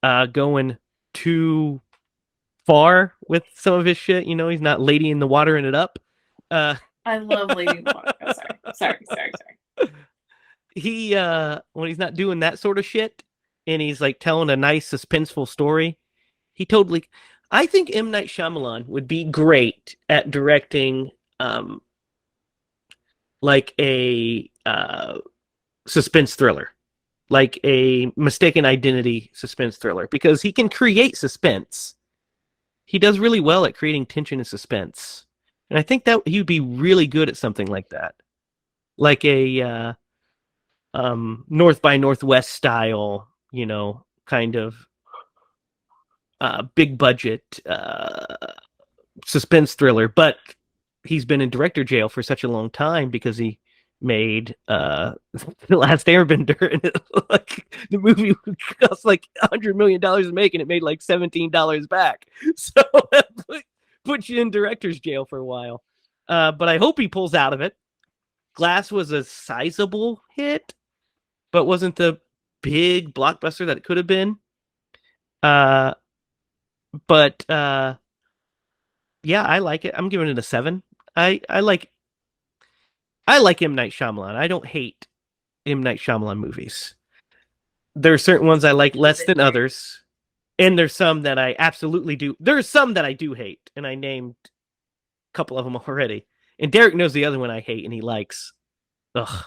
going too far with some of his shit. He's not Lady in the Water and it up. I love Lady in the Water. Oh, sorry. He when he's not doing that sort of shit, and he's like telling a nice suspenseful story, he totally. I think M. Night Shyamalan would be great at directing like a suspense thriller, like a mistaken identity suspense thriller, because he can create suspense. He does really well at creating tension and suspense. And I think that he would be really good at something like that. Like a North by Northwest style, kind of big budget suspense thriller, but he's been in director jail for such a long time because he made The Last Airbender, and the movie cost like $100 million to make, and it made like $17 back. So that puts you in director's jail for a while. But I hope he pulls out of it. Glass was a sizable hit, but wasn't the big blockbuster that it could have been. But I like it. I'm giving it a 7. I like M. Night Shyamalan. I don't hate M. Night Shyamalan movies. There are certain ones I like less than others. And there's some that I absolutely do. There's some that I do hate, and I named a couple of them already. And Derek knows the other one I hate and he likes. Ugh.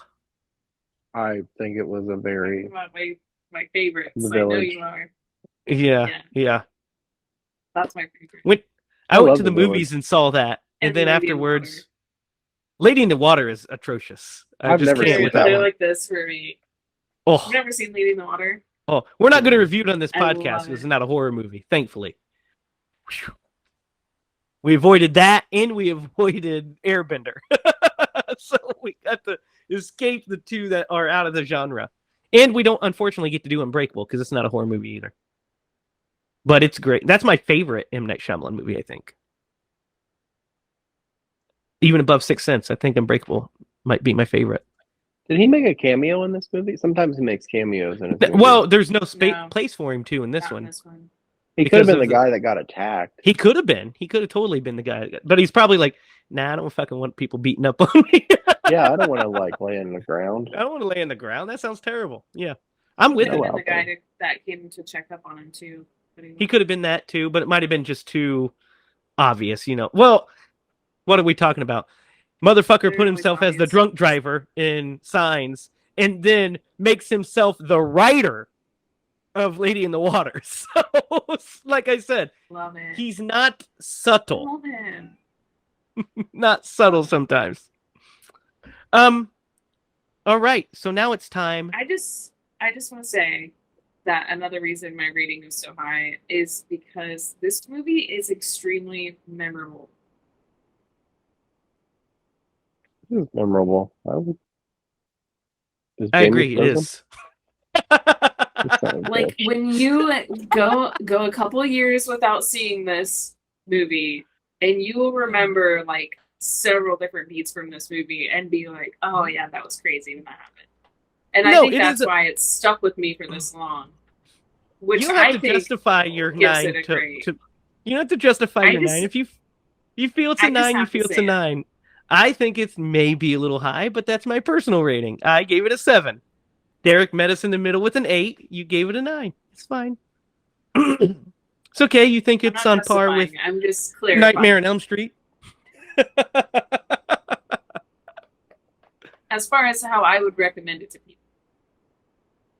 I think it was a very Talking about my favorites. The I know Village. you are. Yeah. That's my favorite. When I I went love to the The Village. movies and saw that, and And then Lady in the afterwards, Lady in the Water is atrocious. I I've just never can't seen with that that They're one. like this for me. Oh, You've never seen Lady in the Water? oh, we're not going to review it on this I podcast. love This is it. not a horror movie, thankfully. Whew. We avoided that, and we avoided Airbender. So we got to escape the two that are out of the genre. And we don't, unfortunately, get to do Unbreakable because it's not a horror movie either. But it's great. That's my favorite M. Night Shyamalan movie, I think. Even above Sixth Sense, I think Unbreakable might be my favorite. Did he make a cameo in this movie? Sometimes he makes cameos in his movies. Well, there's no No. place for him, too, in this Not in one. this one. he could have because been of the the- guy that got attacked. He could have been. He could have totally been the guy. But he's probably like, nah, I don't fucking want people beating up on me. Yeah, I don't want to like lay on the ground. I don't want to lay on the ground. That sounds terrible. Yeah. I'm with Could it. have Oh, been the wow. guy that came to check up on him too. But He could have been that too, but it might have been just too obvious, you know. Well, what are we talking about? Motherfucker Very put himself as the obvious. drunk driver in Signs and then makes himself the writer of Lady in the Water. So, like I said, Love it. he's not subtle. Love him. Not subtle sometimes. All right, so now it's time. I just want to say that another reason my rating is so high is because this movie is extremely memorable. It was memorable. Is I Jamie agree, it Foxx is. It's not Like good. when you go a couple years without seeing this movie, and you will remember like several different beats from this movie and be like, "Oh yeah, that was crazy when that happened." And I No, think it that's is a- why it's stuck with me for this long. Which You don't have I to think justify your gives 9 it a to, grade. you don't have to justify I your just- 9. If you feel it's I a just 9, you have to feel it's say a it. 9. I think it's maybe a little high, but that's my personal rating. I gave it a 7. Derek met us in the middle with an 8. You gave it a 9. It's fine. It's okay. You think I'm it's not on par with justifying, I'm just clarifying. Nightmare on Elm Street? As far as how I would recommend it to people.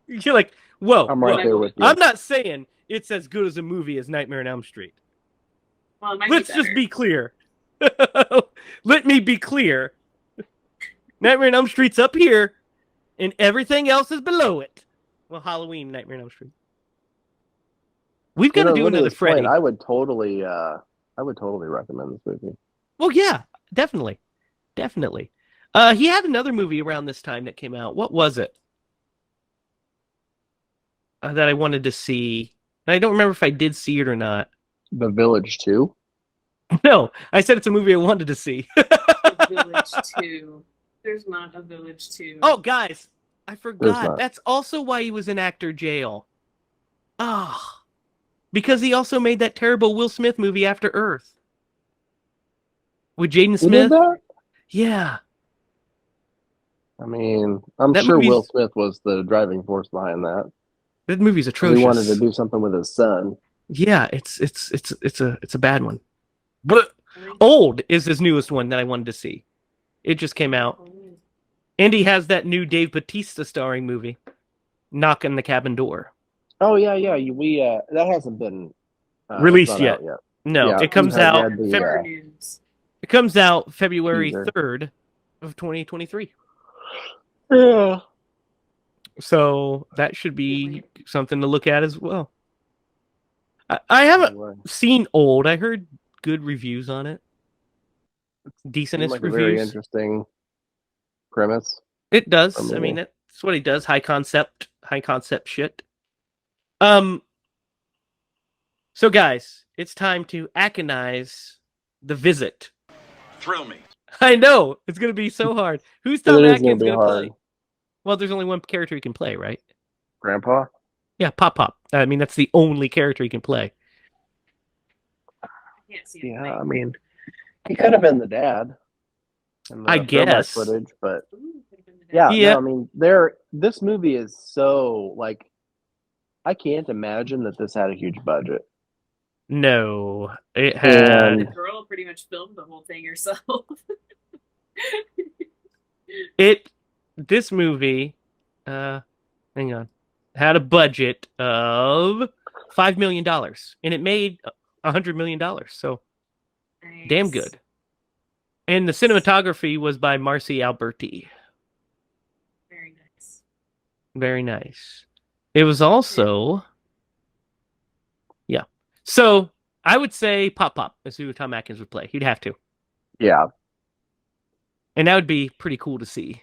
You're like, whoa. I'm right whoa. there with you. I'm not saying it's as good as a movie as Nightmare on Elm Street. Well, it might Let's be just better. be clear. Let me be clear. Nightmare on Elm Street's up here, and everything else is below it. Well, Halloween, Nightmare on Elm Street. We've got to do look at another this point, Freddy. I would totally recommend this movie. Well, yeah, definitely. He had another movie around this time that came out. What was it? That I wanted to see. And I don't remember if I did see it or not. The Village 2. No, I said it's a movie I wanted to see. The Village 2. There's not a Village 2. Oh, guys, I There's forgot. not. That's also why he was in actor jail. Ah, because he also made that terrible Will Smith movie After Earth with Jaden Who did Smith. that? Yeah, I mean, I'm That sure movie's- Will Smith was the driving force behind that. that movie's 'Cause atrocious. He wanted to do something with his son. Yeah, it's a bad one. But Old is his newest one that I wanted to see. It just came out. And he has that new Dave Bautista starring movie, Knock on the Cabin Door. Oh yeah. We that hasn't been Released gone yet. out yet. No, Yeah, it comes I out read the, Fair news. it comes out February Teaser. 3rd of 2023. Yeah. So that should be something to look at as well. I haven't seen Old. I heard good reviews on it. Decentish Like a very reviews. interesting premise. It does. for I me. mean, that's what he does. High concept shit. So guys, it's time to Aconize the Visit. Thrill me. I know it's gonna be so hard. Who's It Tom is Atkins be gonna hard. play? Well, there's only one character he can play, right? Grandpa. Yeah, Pop. I mean, that's the only character he can play. I can't see it. Yeah, I mean, he could have been the dad. in the I throwback guess. footage, but Ooh, could have been the yeah, Yeah. no, I mean, this movie is so like I can't imagine that this had a huge budget. No, it The had girl pretty much filmed the whole thing herself. it. This movie, hang on, had a budget of $5 million, and it made $100 million. So damn Nice. good. And the cinematography was by Marcy Alberti. Very nice. Very nice. It was also, yeah. So I would say Pop Pop is who Tom Atkins would play. He'd have to, Yeah, and that would be pretty cool to see.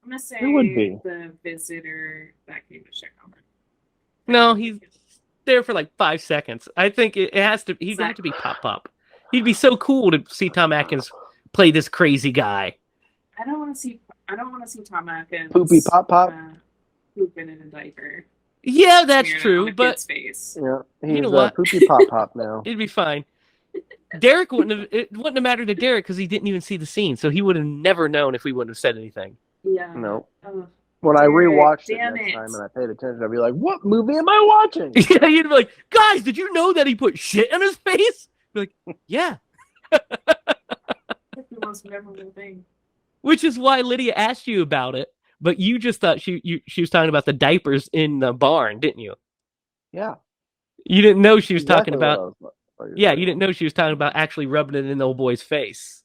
I'm gonna say It would be. the visitor that came to Shyamalan. No, he's there for like 5 seconds. I think it has to. He'd have to be Pop Pop. He'd be so cool to see Tom Atkins play this crazy guy. I don't want to see Tom Atkins Poopy Pop Pop. pooping in a diaper. Yeah, that's Smearing it true. on a But kid's face. Yeah, he's know what? Poopy Pop Pop now. it'd be fine. Derek it wouldn't have mattered to Derek because he didn't even see the scene, so he would have never known if we wouldn't have said anything. Yeah. No. Oh, When I Derek, rewatched it damn next it. time and I paid attention, I'd be like, "What movie am I watching?" Yeah, you'd be like, guys, did you know that he put shit on his face? Be like, yeah. that's the most memorable thing. Which is why Lydia asked you about it, but you just thought she was talking about the diapers in the barn, didn't you? Yeah, You didn't know she was exactly talking what I about. was Yeah, you didn't know she was talking about actually rubbing it in the old boy's face.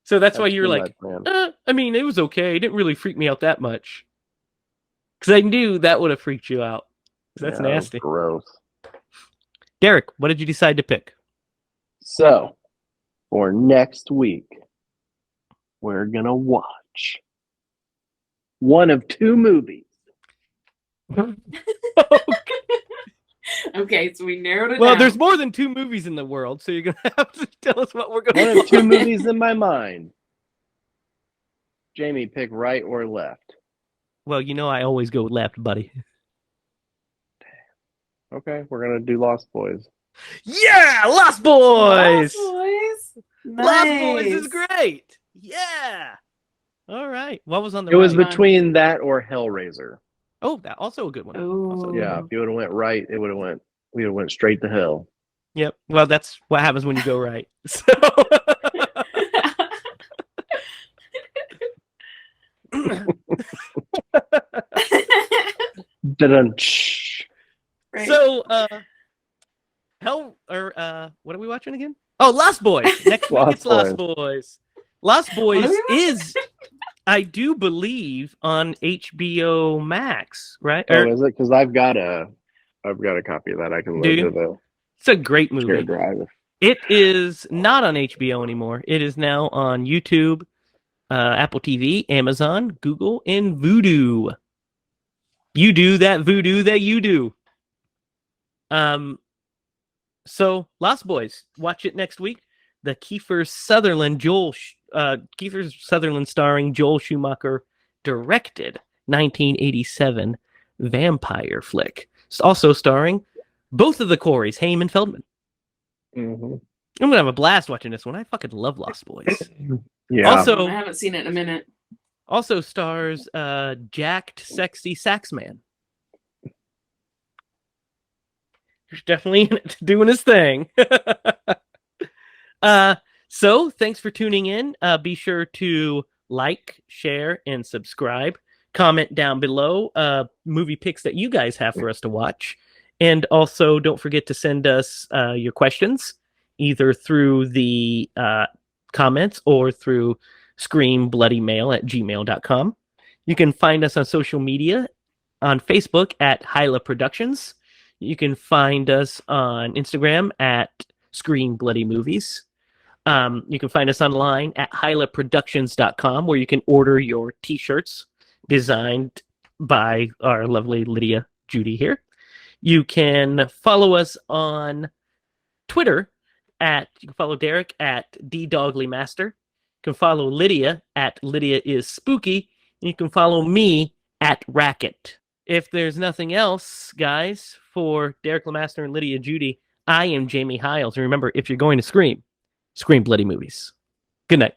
So that's why you were too like, much, man. I mean, it was okay. It didn't really freak me out that much. Because I knew that would have freaked you out. 'Cause that's Yeah, that was nasty. gross. Derek, what did you decide to pick? So, for next week, we're gonna watch one of two movies. Okay, so we narrowed it Well, down. there's more than 2 movies in the world, so you're going to have to tell us what we're going One to of two movies in my mind. Jamie, pick right or left. Well, you know I always go left, buddy. Okay, we're gonna do Lost Boys. Yeah! Lost Boys! Lost Boys. Lost Boys is Nice. great! Yeah! All right. What was on the It was right? between that or Hellraiser. Oh, that also a good one. Also a Oh. good Yeah, one. if you would have went right, we would have went straight to hell. Yep. Well, that's what happens when you go right. So Dun-dun-tsh. Right. So, what are we watching again? Oh, Lost Boys. Next week Lost it's Lost Boys. Lost Boys What are we is, I do believe, on HBO Max, right? Oh, is it? Because I've got a copy of that I can Do load you? to the It's a great shared movie. drive. It is not on HBO anymore. It is now on YouTube, Apple TV, Amazon, Google, and Vudu. You do that voodoo that you do. So Lost Boys, watch it next week. The Kiefer Sutherland starring Joel Schumacher directed 1987 vampire flick. It's also starring both of the Coreys, Haim and Feldman. Mm-hmm. I'm gonna have a blast watching this one. I fucking love Lost Boys. Yeah. Also, I haven't seen it in a minute. also stars jacked, sexy sax man. He's definitely in it, doing his thing. So thanks for tuning in. Be sure to like, share, and subscribe. Comment down below movie picks that you guys have for us to watch. And also, don't forget to send us your questions, either through the comments or through screambloody@gmail.com. You can find us on social media on Facebook at HiLa Productions. You can find us on Instagram at Scream Bloody Movies. You can find us online at HiLaProductions.com, where you can order your t-shirts designed by our lovely Lydia Judy here. You can follow us on Twitter you can follow Derek at DDoglyMaster. You can follow Lydia at LydiaIsSpooky. And you can follow me at Racket. If there's nothing else, guys, for Derek Lemaster and Lydia Judy, I am Jamie Hiles. And remember, if you're going to scream bloody movies. Good night.